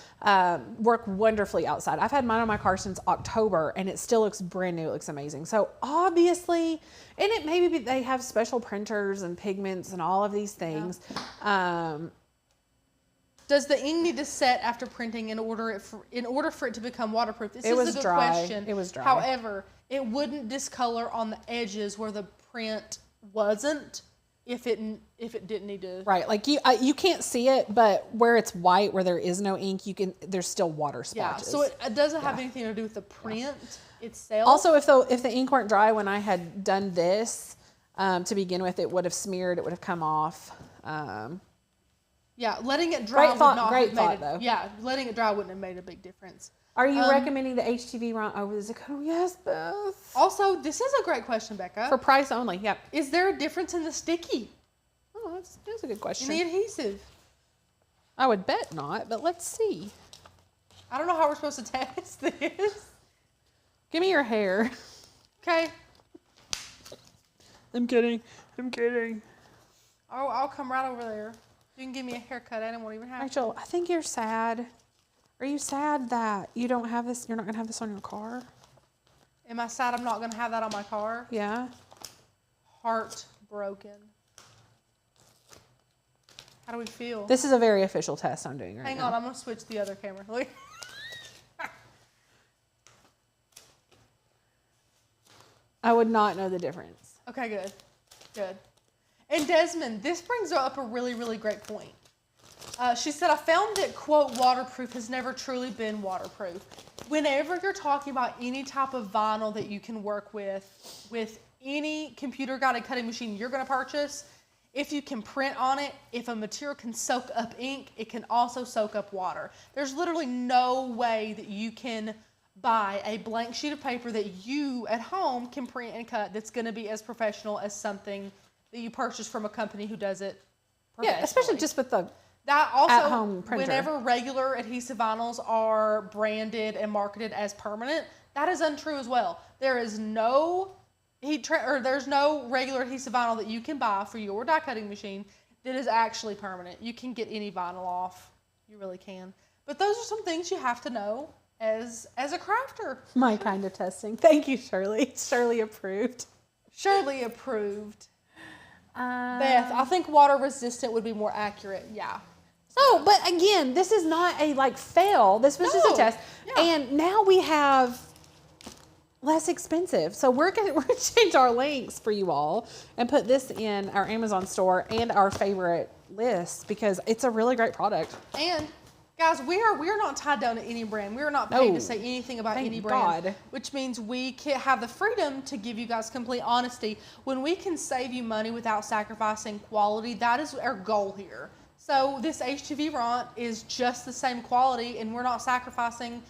work wonderfully outside. I've had mine on my car since October and it still looks brand new. It looks amazing. So obviously, and it maybe they have special printers and pigments and all of these things. Yeah. Does the ink need to set after printing in order for it to become waterproof? This is a good dry. question. It was dry. However, it wouldn't discolor on the edges where the print wasn't if it didn't need to. Right, like you can't see it, but where it's white, where there is no ink, there's still water splotches. Yeah, so it doesn't have anything to do with the print itself. Also, if the ink weren't dry when I had done this to begin with, it would have smeared. It would have come off. Yeah, letting it dry would not have made it. Though. Yeah, letting it dry wouldn't have made a big difference. Are you recommending the HTV run over the Zicoto? Yes, Beth. Also, this is a great question, Becca. For price only, yep. Is there a difference in the sticky? Oh, that's a good question. In the adhesive? I would bet not, but let's see. I don't know how we're supposed to test this. Give me your hair. Okay. I'm kidding. I'll come right over there. You can give me a haircut. I won't even have Rachel, I think you're sad. Are you sad that you don't have this? You're not going to have this on your car? Am I sad I'm not going to have that on my car? Yeah. Heartbroken. How do we feel? This is a very official test I'm doing right now. Hang on, I'm going to switch the other camera. Look. I would not know the difference. Okay, good. And Desmond, this brings up a really, really great point. She said, I found that, quote, waterproof has never truly been waterproof. Whenever you're talking about any type of vinyl that you can work with any computer-guided cutting machine you're going to purchase, if you can print on it, if a material can soak up ink, it can also soak up water. There's literally no way that you can buy a blank sheet of paper that you at home can print and cut that's going to be as professional as something that you purchase from a company who does it professionally. Yeah, especially just with the that also, at-home printer. Whenever regular adhesive vinyls are branded and marketed as permanent, that is untrue as well. There is no there's no regular adhesive vinyl that you can buy for your die cutting machine that is actually permanent. You can get any vinyl off. You really can. But those are some things you have to know as a crafter. My kind of testing. Thank you, Shirley. Shirley approved. Shirley approved. Beth, I think water resistant would be more accurate. Yeah. Oh, but again, this is not a fail. This was just a test. Yeah. And now we have less expensive. So we're gonna change our links for you all and put this in our Amazon store and our favorite list because it's a really great product. And guys, we are not tied down to any brand. We are not paid to say anything about any brand, which means we can have the freedom to give you guys complete honesty. When we can save you money without sacrificing quality, that is our goal here. So this HTV Ront is just the same quality, and we're not sacrificing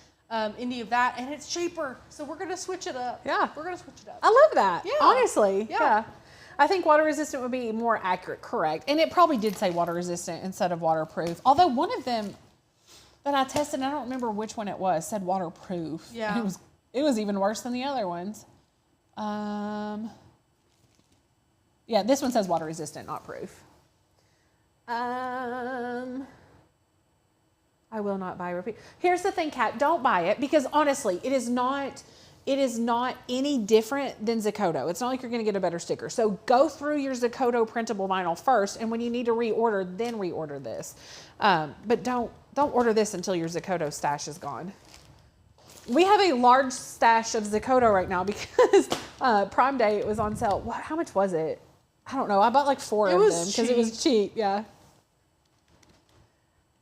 any of that, and it's cheaper. So we're gonna switch it up. Yeah, we're gonna switch it up. I love that. Yeah, honestly. Yeah. I think water resistant would be more accurate, correct? And it probably did say water resistant instead of waterproof. Although one of them that I tested, I don't remember which one it was, said waterproof. Yeah. And it was even worse than the other ones. Yeah, this one says water resistant, not proof. I will not buy repeat. Here's the thing, Kat, don't buy it because honestly, it is not any different than Zakoto. It's not like you're going to get a better sticker. So go through your Zakoto printable vinyl first, and when you need to reorder, then reorder this. But don't order this until your Zakoto stash is gone. We have a large stash of Zakoto right now because Prime Day it was on sale. How much was it? I don't know. I bought 4 of them because it was cheap. Yeah.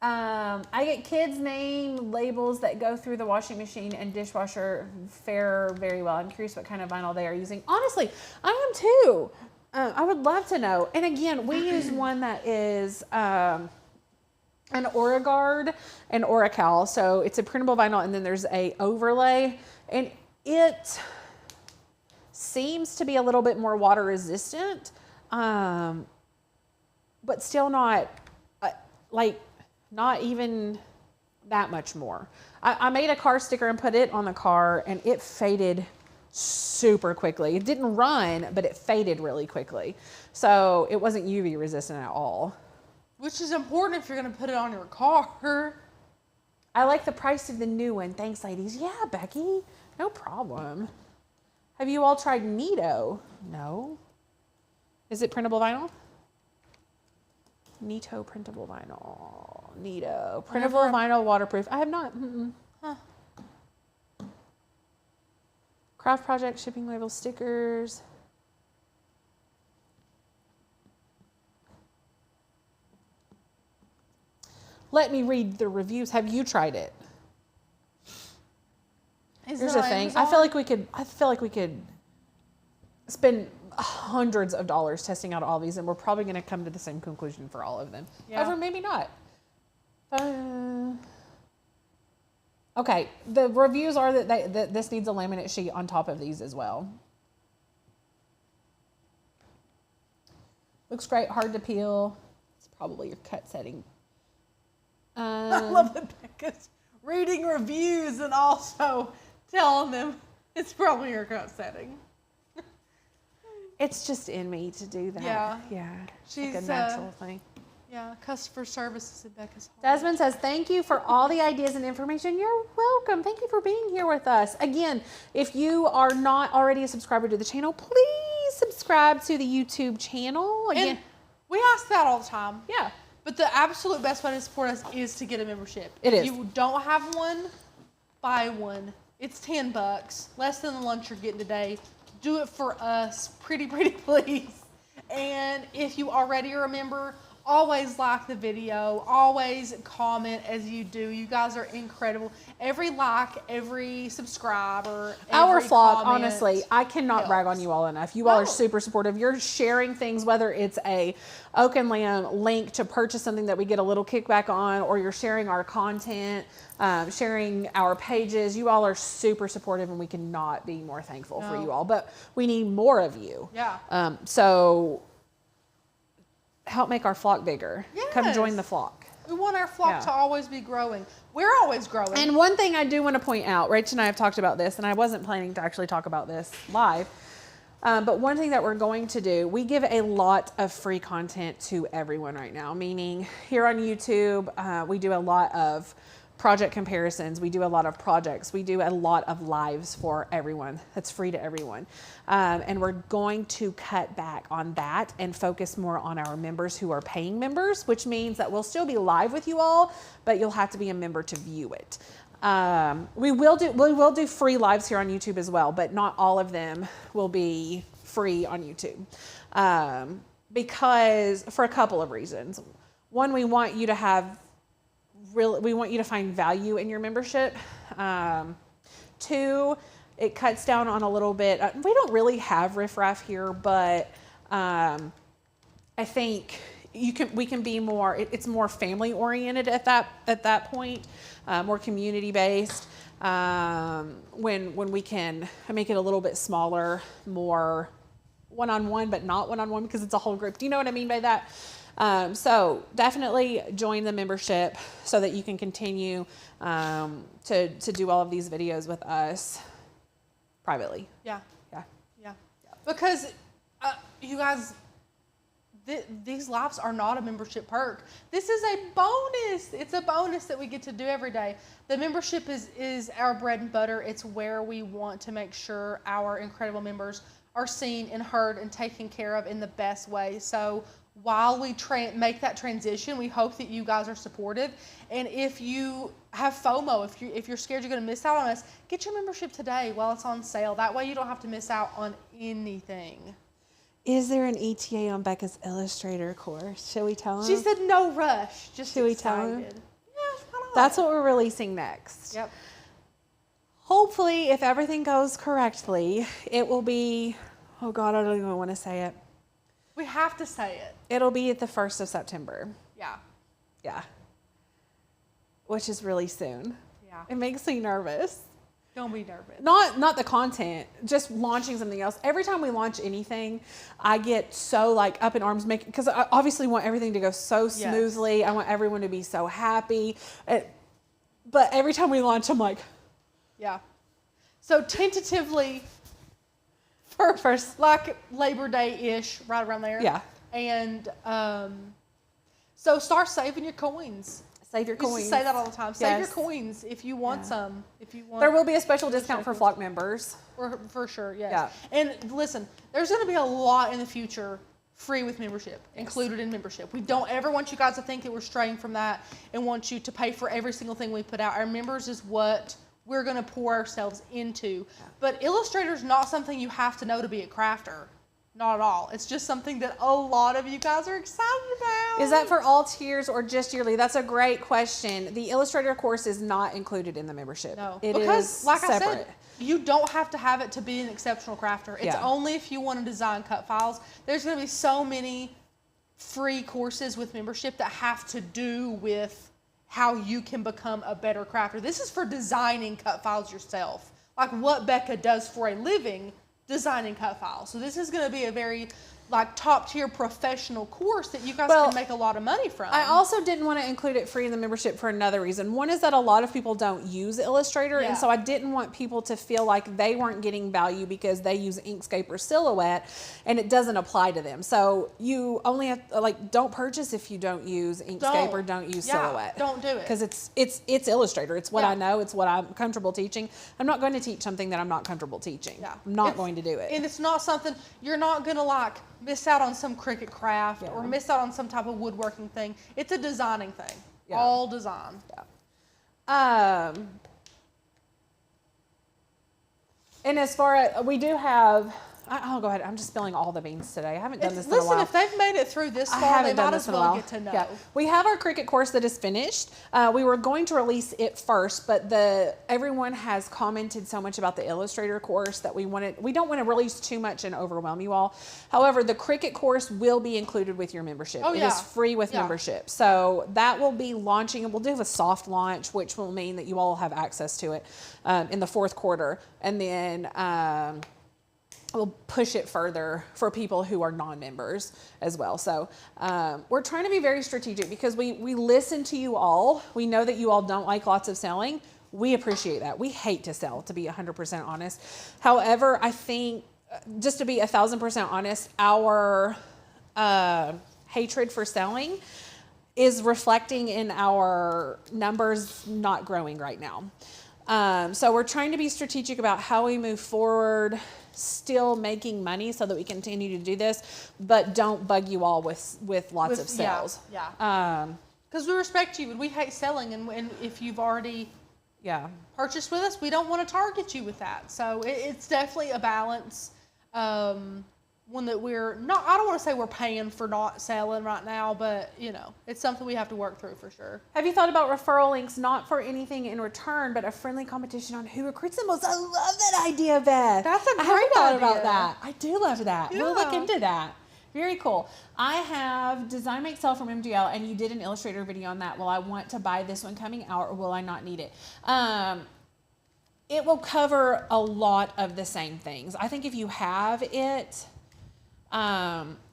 I get kids' name labels that go through the washing machine and dishwasher fare very well. I'm curious what kind of vinyl they are using. Honestly, I am too. I would love to know. And again, we use one that is an Oragard and Oracal. So it's a printable vinyl and then there's a overlay. And it seems to be a little bit more water resistant, but still not not even that much more. I made a car sticker and put it on the car and it faded super quickly. It didn't run, but it faded really quickly. So it wasn't UV resistant at all. Which is important if you're going to put it on your car. I like the price of the new one. Thanks, ladies. Yeah, Becky. No problem. Have you all tried Nito? No. Is it printable vinyl? Nito printable vinyl. Nito. Printable vinyl waterproof. I have not. Huh. Craft project, shipping label, stickers. Let me read the reviews. Have you tried it? Here's the thing. I feel like we could spend hundreds of dollars testing out all these, and we're probably going to come to the same conclusion for all of them. Yeah. However, maybe not. Okay, the reviews are that this needs a laminate sheet on top of these as well. Looks great, hard to peel. It's probably your cut setting. I love that Becca's reading reviews and also telling them it's probably your cut setting. It's just in me to do that. Yeah. Yeah. She's like a natural thing. Yeah, customer service is in Becca's heart. Desmond says, thank you for all the ideas and information. You're welcome. Thank you for being here with us. Again, if you are not already a subscriber to the channel, please subscribe to the YouTube channel. Again, and we ask that all the time. Yeah. But the absolute best way to support us is to get a membership. If you don't have one, buy one. It's $10, less than the lunch you're getting today. Do it for us, pretty please. And if you already are a member, always like the video, always comment as you do. You guys are incredible. Every like, every subscriber, our vlog, honestly, I cannot brag on you all enough. You all are super supportive. You're sharing things, whether it's a Oak and Lamb link to purchase something that we get a little kickback on, or you're sharing our content, sharing our pages. You all are super supportive, and we cannot be more thankful for you all. But we need more of you. Yeah. So help make our flock bigger. Yes. Come join the flock. We want our flock to always be growing. We're always growing. And one thing I do want to point out, Rach and I have talked about this, and I wasn't planning to actually talk about this live. But one thing that we're going to do, we give a lot of free content to everyone right now, meaning here on YouTube, we do a lot of project comparisons. We do a lot of projects. We do a lot of lives for everyone. That's free to everyone. And we're going to cut back on that and focus more on our members who are paying members, which means that we'll still be live with you all, but you'll have to be a member to view it. We will do free lives here on YouTube as well, but not all of them will be free on YouTube. Because for a couple of reasons. One, we want you to find value in your membership. Two, it cuts down on a little bit. We don't really have riffraff here, but I think we can be more. It's more family oriented at that point, more community based. When we can make it a little bit smaller, more one-on-one, but not one-on-one because it's a whole group. Do you know what I mean by that? So definitely join the membership so that you can continue to do all of these videos with us privately. Yeah. Because you guys, these lives are not a membership perk. This is a bonus. It's a bonus that we get to do every day. The membership is our bread and butter. It's where we want to make sure our incredible members are seen and heard and taken care of in the best way. So while we make that transition, we hope that you guys are supportive. And if you have FOMO, if you're scared you're going to miss out on us, get your membership today while it's on sale. That way you don't have to miss out on anything. Is there an ETA on Becca's Illustrator course? Should we tell him? She said no rush. Just Should excited. we tell him? Yeah, that's what we're releasing next. Yep. Hopefully, if everything goes correctly, it will be, oh God, I don't even want to say it. We have to say it. It'll be at the 1st of September. Yeah. Yeah. Which is really soon. Yeah. It makes me nervous. Don't be nervous. Not the content, just launching something else. Every time we launch anything, I get so like up in arms, because I obviously want everything to go so smoothly. Yes. I want everyone to be so happy. But every time we launch, I'm like, yeah. So tentatively, first like Labor Day-ish, right around there. Yeah. And so start saving your coins. Save your coins. We used to say that all the time. Save your coins if you want some. There will be a special discount for Flock members. For sure, yes. Yeah. And listen, there's going to be a lot in the future free with membership, included in membership. We don't ever want you guys to think that we're straying from that and want you to pay for every single thing we put out. Our members is what we're going to pour ourselves into. Yeah. But Illustrator's not something you have to know to be a crafter. Not at all. It's just something that a lot of you guys are excited about. Is that for all tiers or just yearly? That's a great question. The Illustrator course is not included in the membership. No, it because is like separate. I said, you don't have to have it to be an exceptional crafter. It's only if you want to design cut files. There's going to be so many free courses with membership that have to do with how you can become a better crafter. This is for designing cut files yourself. Like what Becca does for a living, designing cut files. So this is going to be a very like top tier professional course that you guys can make a lot of money from. I also didn't want to include it free in the membership for another reason. One is that a lot of people don't use Illustrator, and so I didn't want people to feel like they weren't getting value because they use Inkscape or Silhouette and it doesn't apply to them. So you only have don't purchase if you don't use Inkscape or don't use Silhouette. Don't do it. Because it's Illustrator. It's what I know. It's what I'm comfortable teaching. I'm not going to teach something that I'm not comfortable teaching. Yeah. I'm not going to do it. And it's not something you're not going to miss out on some Cricut craft or miss out on some type of woodworking thing. It's a designing thing. Yeah. All design. Yeah. And as far as we do have, I'll go ahead. I'm just spilling all the beans today. I haven't done this in a while. Listen, if they've made it through this far, they might as well get to know. Yeah. We have our Cricut course that is finished. We were going to release it first, but everyone has commented so much about the Illustrator course that we don't want to release too much and overwhelm you all. However, the Cricut course will be included with your membership. It is free with membership. So that will be launching, and we'll do a soft launch, which will mean that you all have access to it in the fourth quarter. And then we'll push it further for people who are non-members as well. So we're trying to be very strategic because we listen to you all. We know that you all don't like lots of selling. We appreciate that. We hate to sell, to be 100% honest. However, I think just to be 1,000% honest, our hatred for selling is reflecting in our numbers not growing right now. So we're trying to be strategic about how we move forward, still making money so that we continue to do this, but don't bug you all with lots of sales. Yeah. Because we respect you and we hate selling, and if you've already purchased with us, we don't want to target you with that. So it's definitely a balance. One that we're not, I don't want to say we're paying for not selling right now, but it's something we have to work through for sure. Have you thought about referral links, not for anything in return, but a friendly competition on who recruits the most? I love that idea, Beth. That's a great idea. I haven't thought idea. About that. I do love that. Yeah. We'll look into that. Very cool. I have Design Make Sell from MGL, and you did an Illustrator video on that. Will I want to buy this one coming out, or will I not need it? It will cover a lot of the same things. I think if you have it,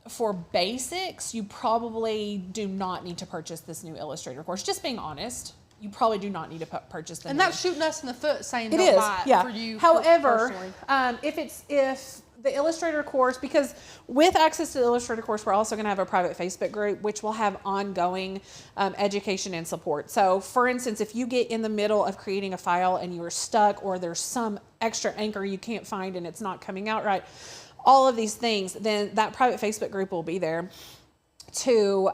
for basics, you probably do not need to purchase this new Illustrator course. Just being honest, you probably do not need to purchase them. And that's shooting us in the foot saying don't buy it for you. However, if the Illustrator course, because with access to the Illustrator course, we're also going to have a private Facebook group, which will have ongoing education and support. So for instance, if you get in the middle of creating a file and you are stuck, or there's some extra anchor you can't find and it's not coming out right, all of these things, then that private Facebook group will be there to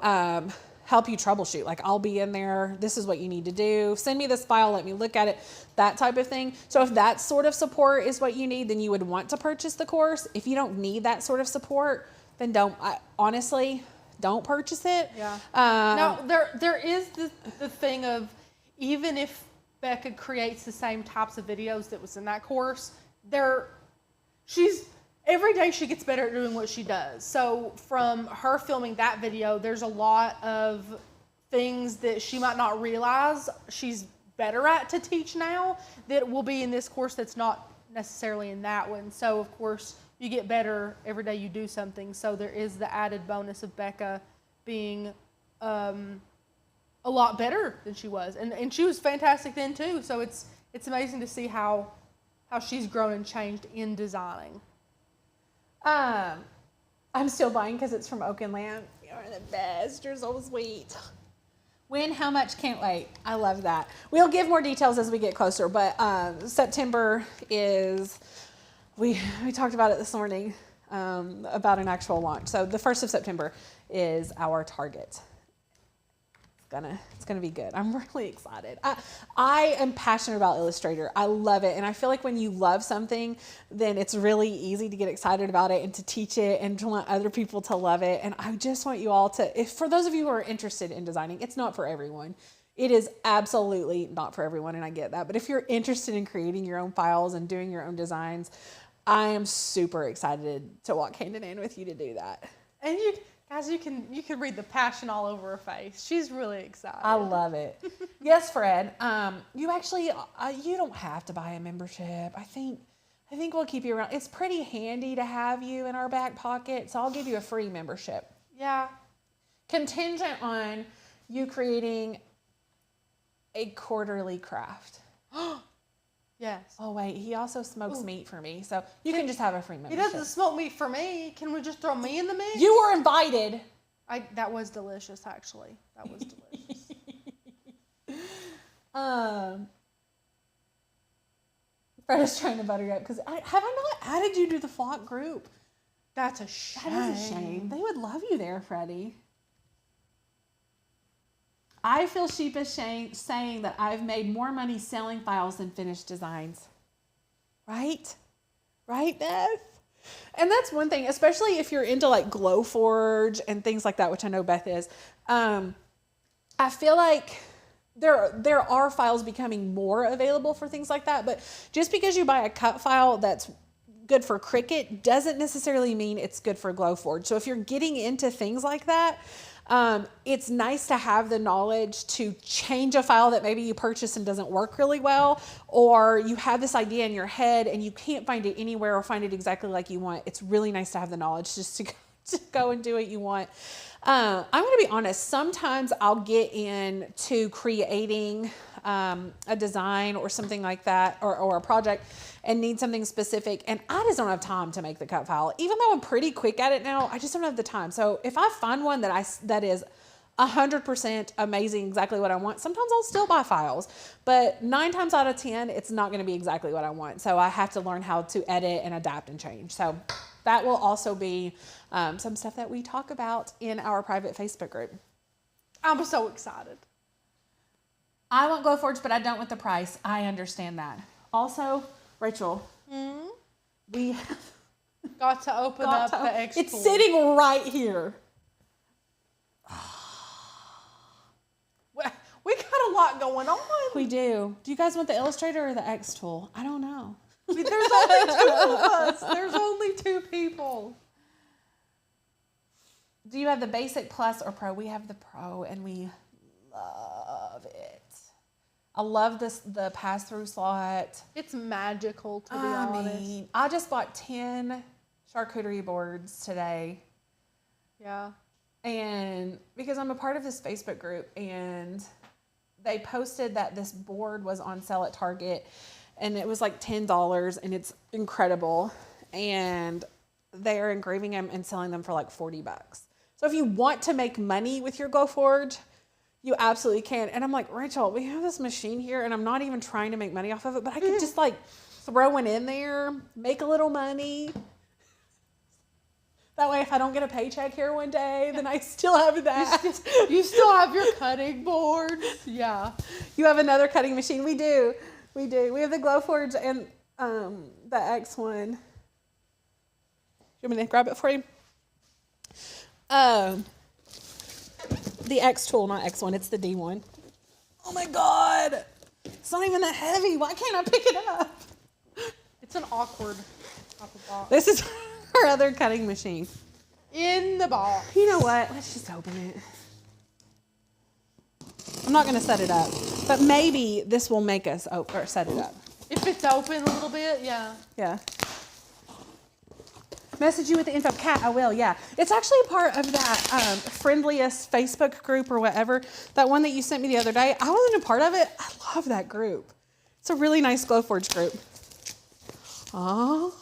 help you troubleshoot. Like, I'll be in there. This is what you need to do. Send me this file. Let me look at it. That type of thing. So if that sort of support is what you need, then you would want to purchase the course. If you don't need that sort of support, then honestly, don't purchase it. Yeah. Now, there is the thing of, even if Becca creates the same types of videos that was in that course, every day she gets better at doing what she does. So from her filming that video, there's a lot of things that she might not realize she's better at to teach now that will be in this course that's not necessarily in that one. So of course you get better every day you do something. So there is the added bonus of Becca being a lot better than she was. And she was fantastic then too. So it's amazing to see how she's grown and changed in designing. I'm still buying because it's from Oak and Lamb. You're the best. You're so sweet. When, how much, can't wait. I love that. We'll give more details as we get closer, but September is, we talked about it this morning, about an actual launch. So the 1st of September is our target. It's gonna be good. I'm really excited. I am passionate about Illustrator. I love it, and I feel like when you love something, then it's really easy to get excited about it and to teach it and to want other people to love it. And I just want you all to, for those of you who are interested in designing, it's not for everyone. It is absolutely not for everyone, and I get that. But if you're interested in creating your own files and doing your own designs, I am super excited to walk hand in hand with you to do that. And guys, you can read the passion all over her face. She's really excited. I love it. Yes, Fred. You actually, you don't have to buy a membership. I think we'll keep you around. It's pretty handy to have you in our back pocket, so I'll give you a free membership. Yeah. Contingent on you creating a quarterly craft. Yes. Oh, wait. He also smokes meat for me, so you can just have a free membership. He doesn't smoke meat for me. Can we just throw me in the mix? You were invited. That was delicious, actually. That was delicious. Fred is trying to butter you up because have I not added you to the flock group? That's a shame. That is a shame. They would love you there, Freddie. I feel sheepish saying that I've made more money selling files than finished designs. Right? Right, Beth? And that's one thing, especially if you're into like Glowforge and things like that, which I know Beth is. I feel like there are files becoming more available for things like that, but just because you buy a cut file that's good for Cricut doesn't necessarily mean it's good for Glowforge. So if you're getting into things like that, it's nice to have the knowledge to change a file that maybe you purchase and doesn't work really well, or you have this idea in your head and you can't find it anywhere or find it exactly like you want. It's really nice to have the knowledge just to go and do what you want. I'm going to be honest. Sometimes I'll get into creating a design or something like that, or a project, and need something specific, and I just don't have time to make the cut file. Even though I'm pretty quick at it now, I just don't have the time. So if I find one that is 100% amazing, exactly what I want, sometimes I'll still buy files, but 9 times out of 10, it's not going to be exactly what I want. So I have to learn how to edit and adapt and change. So that will also be some stuff that we talk about in our private Facebook group. I'm so excited. I want Glowforge, but I don't want the price. I understand that. Also, Rachel, we got to open up the X It's tool. sitting right here. We got a lot going on. We do. Do you guys want the Illustrator or the X tool? I don't know. There's only 2 of us. There's only 2 people. Do you have the Basic Plus or Pro? We have the Pro, and we love it. I love the pass-through slot. It's magical, to be honest. I just bought 10 charcuterie boards today. Yeah. And because I'm a part of this Facebook group, and they posted that this board was on sale at Target, and it was like $10, and it's incredible. And they are engraving them and selling them for like $40. So if you want to make money with your Glowforge, you absolutely can. And I'm like, Rachel, we have this machine here, and I'm not even trying to make money off of it, but I could just like throw one in there, make a little money. That way, if I don't get a paycheck here one day, then I still have that. You still have your cutting boards. Yeah. You have another cutting machine. We do. We have the Glowforge and the X one. You want me to grab it for you? The X tool, not X1. It's the D one. Oh my God. It's not even that heavy. Why can't I pick it up? It's an awkward type of box. This is our other cutting machine. In the box. You know what? Let's just open it. I'm not going to set it up, but maybe this will make us set it up. If it's open a little bit, yeah. Yeah. Message you with the info. Kat, I will, yeah. It's actually a part of that friendliest Facebook group or whatever. That one that you sent me the other day. I wasn't a part of it. I love that group. It's a really nice Glowforge group. Oh.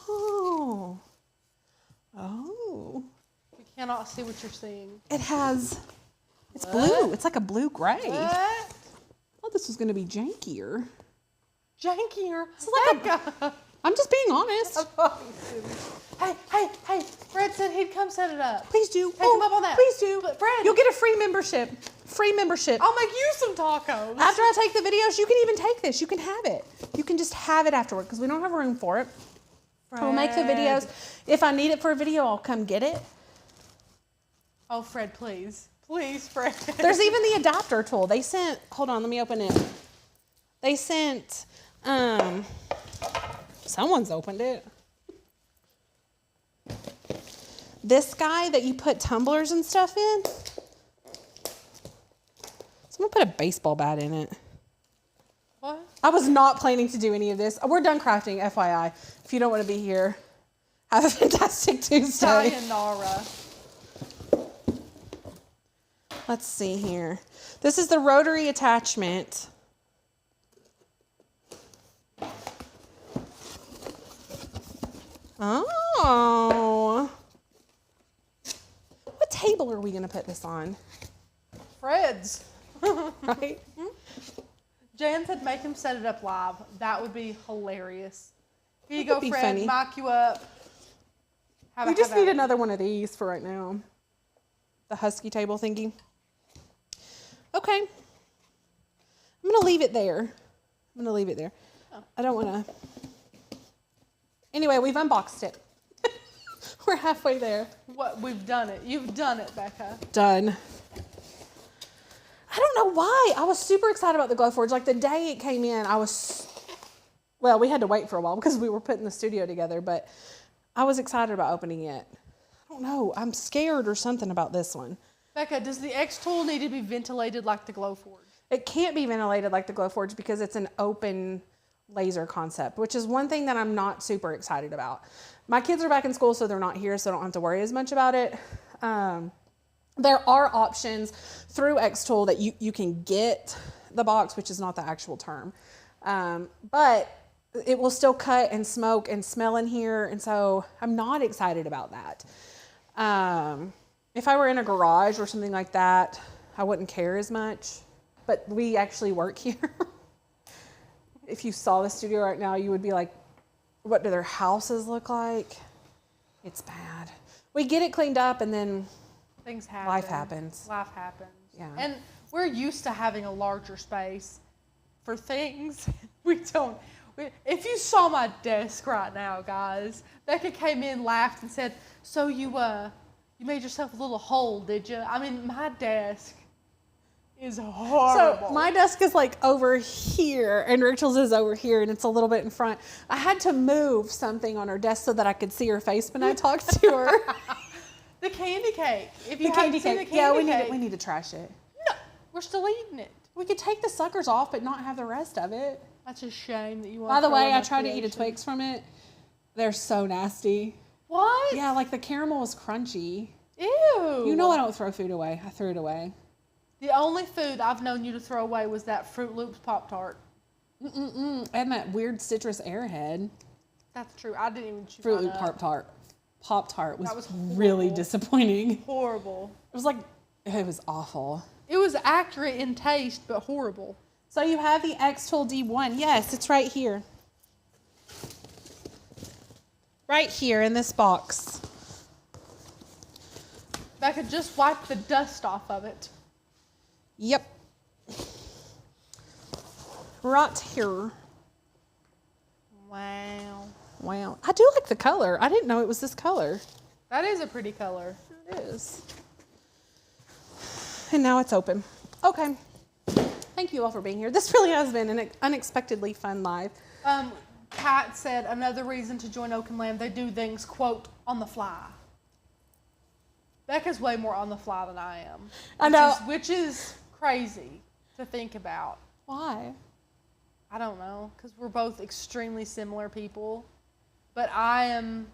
We cannot see what you're seeing. It's blue. It's like a blue-gray. What? I thought this was going to be jankier. Jankier? It's like I'm just being honest. Hey, Fred said he'd come set it up. Please do. Take him up on that. Please do. But Fred. You'll get a free membership. I'll make you some tacos. After I take the videos, you can even take this. You can have it. You can just have it afterward because we don't have room for it. Fred. We'll make the videos. If I need it for a video, I'll come get it. Oh, Fred, please. Please, Fred. There's even the adapter tool. They sent, hold on, let me open it. They sent, someone's opened it. This guy that you put tumblers and stuff in. Someone put a baseball bat in it. What? I was not planning to do any of this. We're done crafting, FYI. If you don't want to be here, have a fantastic Tuesday. Sayonara. Let's see here. This is the rotary attachment. Oh. What table are we going to put this on? Fred's. Right? Jan said make him set it up live. That would be hilarious. Here you go, be Fred. funny. Mock you up. We just need another one of these for right now. The husky table thingy. Okay. I'm going to leave it there. Oh. I don't want to. Anyway, we've unboxed it. We're halfway there. What? We've done it. You've done it, Becca. Done. I don't know why. I was super excited about the Glowforge. Like the day it came in, we had to wait for a while because we were putting the studio together, but I was excited about opening it. I don't know. I'm scared or something about this one. Becca, does the X tool need to be ventilated like the Glowforge? It can't be ventilated like the Glowforge because it's an open laser concept, which is one thing that I'm not super excited about. My kids are back in school, so they're not here, so I don't have to worry as much about it. There are options through Xtool that you can get the box, which is not the actual term. But it will still cut and smoke and smell in here. And so I'm not excited about that. If I were in a garage or something like that, I wouldn't care as much. But we actually work here. If you saw the studio right now, you would be like, what do their houses look like? It's bad. We get it cleaned up and then things happen. Life happens. Life happens. Yeah. And we're used to having a larger space for things. We don't. If you saw my desk right now, guys, Becca came in, laughed, and said, "So you made yourself a little hole, did you?" I mean, my desk is horrible. So my desk is like over here, and Rachel's is over here, and it's a little bit in front. I had to move something on her desk so that I could see her face when I talked to her. The candy cake. If you the haven't candy seen cake. the candy Yeah, cake, we need to trash it. No, we're still eating it. We could take the suckers off, but not have the rest of it. That's a shame that you want. By the way, I tried to eat a Twix from it. They're so nasty. What? Yeah, like the caramel was crunchy. Ew. You know I don't throw food away. I threw it away. The only food I've known you to throw away was that Fruit Loops Pop-Tart. And that weird citrus airhead. That's true. I didn't even chew Fruit mine Loop up. Pop-Tart was horrible. really disappointing. Horrible. It was awful. It was accurate in taste, but horrible. So you have the X-Tool D1. Yes, it's right here. Right here in this box. Becca, just wipe the dust off of it. Yep. Right here. Wow. Wow. I do like the color. I didn't know it was this color. That is a pretty color. It is. And now it's open. Okay. Thank you all for being here. This really has been an unexpectedly fun live. Kat said another reason to join Oak and Lamb, they do things, quote, on the fly. Becca's way more on the fly than I am. I know. Which is crazy to think about. Why? I don't know, because we're both extremely similar people. But I am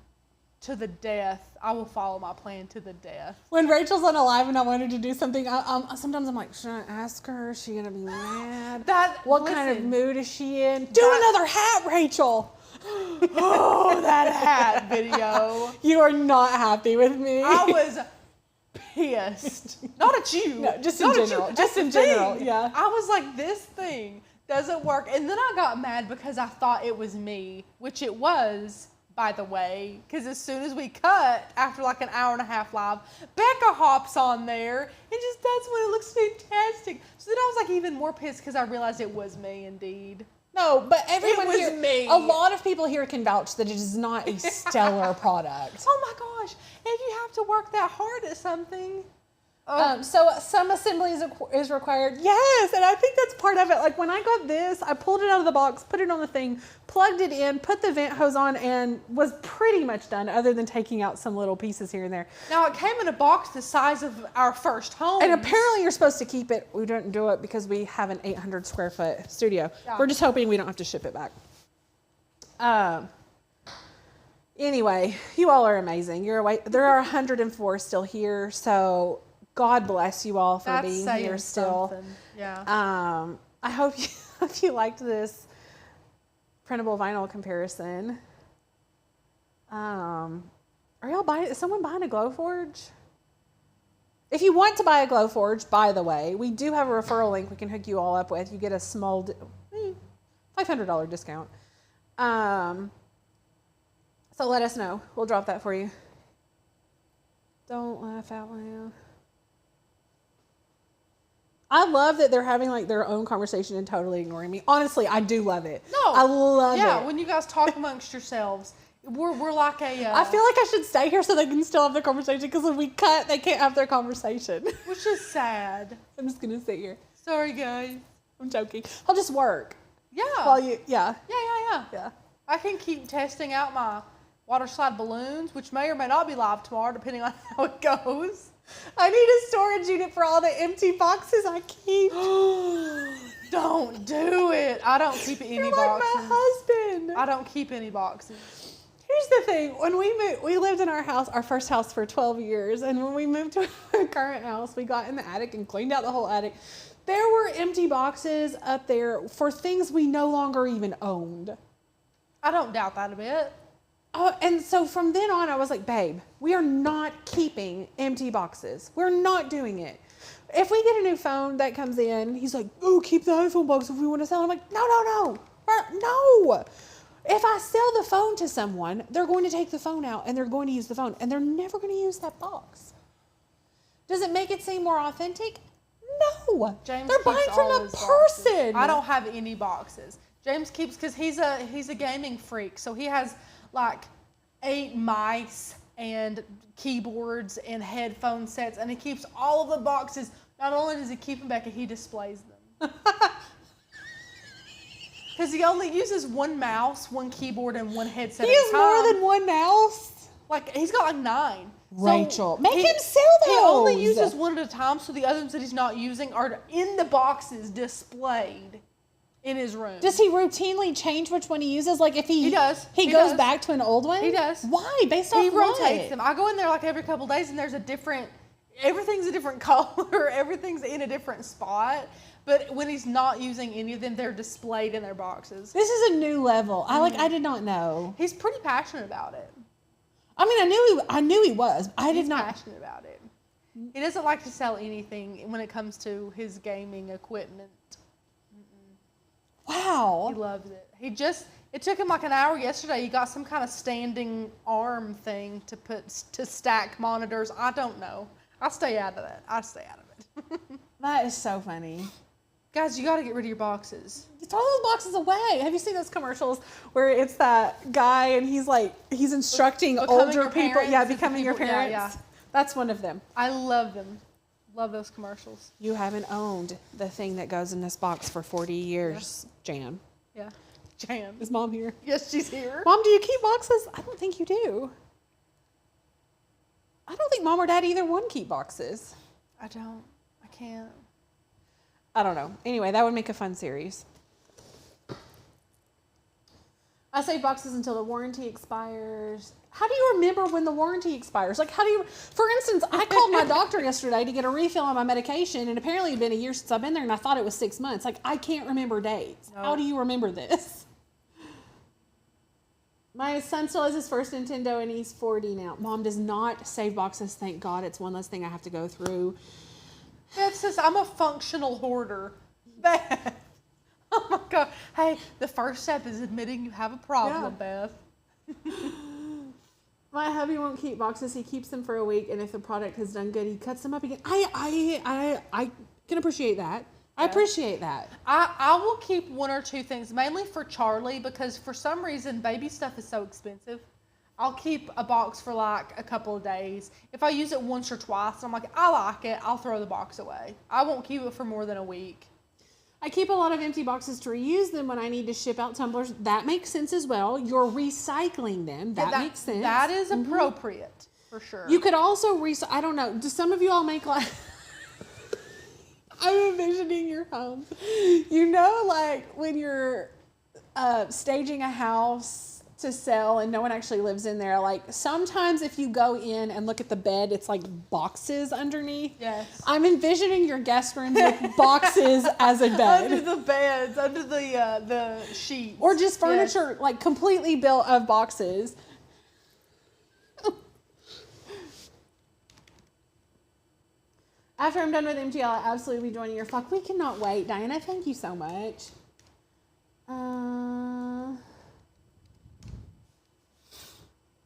to the death. I will follow my plan to the death. When Rachel's on a live and I wanted to do something, sometimes I'm like, should I ask her? Is she going to be mad? What kind of mood is she in? Do another hat, Rachel. Oh, that hat video. You are not happy with me. I was pissed. Not at you. No, just in general. Just in general, yeah. I was like, this thing doesn't work. And then I got mad because I thought it was me, which it was, by the way, because as soon as we cut, after like an hour and a half live, Becca hops on there and just does one. It looks fantastic. So then I was like even more pissed because I realized it was me indeed. No, but everyone it was here, me. A lot of people here can vouch that it is not a stellar product. Oh my gosh. If you have to work that hard at something. So some assembly is required. Yes, and I think that's part of it. Like when I got this, I pulled it out of the box, put it on the thing, plugged it in, put the vent hose on, and was pretty much done other than taking out some little pieces here and there. Now it came in a box the size of our first home. And apparently you're supposed to keep it. We didn't do it because we have an 800 square foot studio. Yeah. We're just hoping we don't have to ship it back. Anyway, you all are amazing. You're away. There are 104 still here, so God bless you all for being here still. Something. Yeah. I hope you liked this printable vinyl comparison. Are y'all buying? Is someone buying a Glowforge? If you want to buy a Glowforge, by the way, we do have a referral link we can hook you all up with. You get a small $500 discount. So let us know. We'll drop that for you. Don't laugh out loud. I love that they're having like their own conversation and totally ignoring me. Honestly, I do love it. No, I love it. Yeah, when you guys talk amongst yourselves, we're like a. I feel like I should stay here so they can still have their conversation because when we cut, they can't have their conversation. Which is sad. I'm just gonna sit here. Sorry, guys. I'm joking. I'll just work. Yeah. While you, yeah. Yeah. I can keep testing out my water slide balloons, which may or may not be live tomorrow, depending on how it goes. I need a storage unit for all the empty boxes I keep. Don't do it. I don't keep any You're boxes. like my husband. I don't keep any boxes. Here's the thing. When we moved, we lived in our first house for 12 years. And when we moved to our current house, we got in the attic and cleaned out the whole attic. There were empty boxes up there for things we no longer even owned. I don't doubt that a bit. And so from then on, I was like, babe, we are not keeping empty boxes. We're not doing it. If we get a new phone that comes in, he's like, oh, keep the iPhone box if we want to sell it. I'm like, no. If I sell the phone to someone, they're going to take the phone out and they're going to use the phone and they're never going to use that box. Does it make it seem more authentic? No. James they're buying from a person. Boxes. I don't have any boxes. James keeps, because he's a gaming freak, so he has like 8 mice and keyboards and headphone sets, and he keeps all of the boxes. Not only does he keep them, Becca, he displays them. Because he only uses 1 mouse, 1 keyboard, and 1 headset at a time. He has more than 1 mouse? Like, he's got like 9. Rachel, make him sell those. He only uses 1 at a time, so the other ones that he's not using are in the boxes displayed in his room. Does he routinely change which one he uses? Like if he does. He goes back to an old one? He does. Why? Based off He what? rotates them. I go in there like every couple of days and there's everything's a different color, everything's in a different spot. But when he's not using any of them, they're displayed in their boxes. This is a new level. I did not know. He's pretty passionate about it. I mean, I knew he was. He's passionate about it. He doesn't like to sell anything when it comes to his gaming equipment. Wow. He loves it. It took him like an hour yesterday. He got some kind of standing arm thing to stack monitors. I don't know. I stay out of that. That is so funny. Guys, you got to get rid of your boxes. Throw those boxes away. Have you seen those commercials where it's that guy and he's instructing older people? Yeah, becoming your parents. Yeah. That's one of them. I love them. Love those commercials. You haven't owned the thing that goes in this box for 40 years, Jan. Yeah. Jan. Is Mom here? Yes, she's here. Mom, do you keep boxes? I don't think you do. I don't think Mom or Dad either one keep boxes. I don't. I can't. I don't know. Anyway, that would make a fun series. I save boxes until the warranty expires. How do you remember when the warranty expires? Like, for instance, I called my doctor yesterday to get a refill on my medication, and apparently it had been a year since I've been there, and I thought it was 6 months. Like, I can't remember dates. No. How do you remember this? My son still has his first Nintendo, and he's 40 now. Mom does not save boxes, thank God. It's one less thing I have to go through. It's just, I'm a functional hoarder. Beth. Oh my God. Hey, the first step is admitting you have a problem, Beth. My hubby won't keep boxes. He keeps them for a week, and if the product has done good, he cuts them up again. I can appreciate that. I appreciate that. I will keep 1 or 2 things, mainly for Charlie, because for some reason, baby stuff is so expensive. I'll keep a box for like a couple of days. If I use it once or twice, I'm like, I like it, I'll throw the box away. I won't keep it for more than a week. I keep a lot of empty boxes to reuse them when I need to ship out tumblers. That makes sense as well. You're recycling them. That makes sense. That is appropriate, for sure. You could also I don't know. Do some of you all make like... I'm envisioning your home. You know, like when you're staging a house to sell and no one actually lives in there, like sometimes if you go in and look at the bed, it's like boxes underneath. Yes. I'm envisioning your guest room with boxes as a bed. Under the beds, under the sheets. Or just furniture like completely built of boxes. After I'm done with MTL, I'll absolutely be joining your flock. We cannot wait. Diana, thank you so much.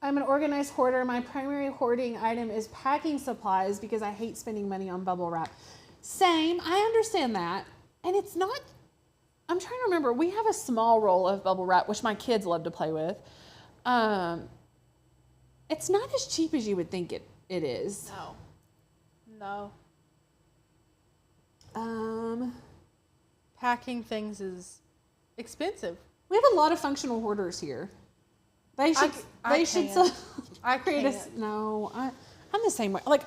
I'm an organized hoarder. My primary hoarding item is packing supplies because I hate spending money on bubble wrap. Same. I understand that. And it's not... I'm trying to remember. We have a small roll of bubble wrap, which my kids love to play with. It's not as cheap as you would think it is. No. Packing things is expensive. We have a lot of functional hoarders here. They should. I create no. I'm the same way. Like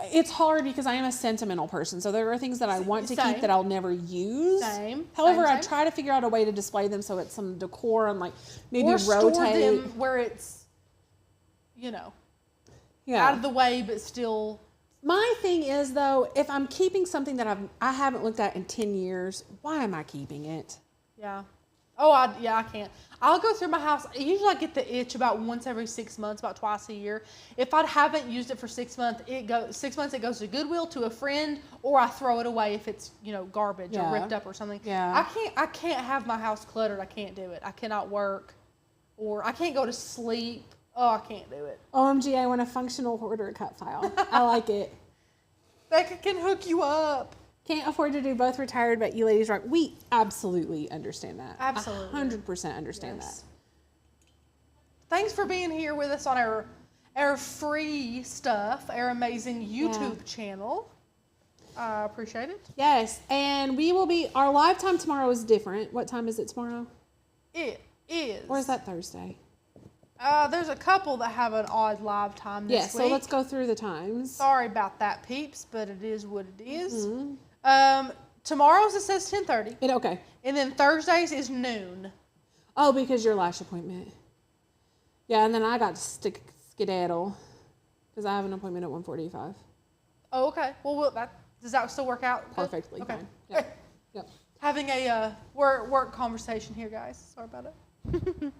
it's hard because I am a sentimental person. So there are things that I want to keep that I'll never use. However, I try to figure out a way to display them so it's some decor and like maybe rotate store them where it's you know, Yeah. out of the way, but still. My thing is, though, if I'm keeping something that I haven't looked at in 10 years, why am I keeping it? Yeah. Oh, I can't. I'll go through my house. Usually I get the itch about once every 6 months, about twice a year. If I haven't used it for 6 months, it goes to Goodwill, to a friend, or I throw it away if it's, you know, garbage or ripped up or something. Yeah. I can't have my house cluttered. I can't do it. I cannot work, or I can't go to sleep. Oh, I can't do it. OMG, I want a functional hoarder cut file. I like it. Becca can hook you up. Can't afford to do both retired, but you ladies rock. We absolutely understand that. Absolutely. 100% understand that. Thanks for being here with us on our free stuff, our amazing YouTube channel. I appreciate it. Yes, and we will be, our live time tomorrow is different. What time is it tomorrow? It is. Or is that Thursday? There's a couple that have an odd live time this week. So let's go through the times. Sorry about that, peeps, but it is what it is. Mm-hmm. Tomorrow's it says 10:30. Okay. And then Thursdays is noon. Oh, because your lash appointment. Yeah, and then I got to skedaddle because I have an appointment at 1:45. Oh, okay. Well, does that still work out? Perfectly okay. fine. Yep. Yep. Having a work conversation here, guys. Sorry about it.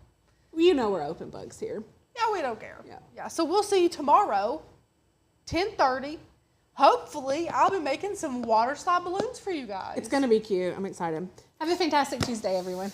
You know we're open books here. Yeah, we don't care. Yeah. So we'll see you tomorrow, 10:30. Hopefully, I'll be making some water slide balloons for you guys. It's going to be cute. I'm excited. Have a fantastic Tuesday, everyone.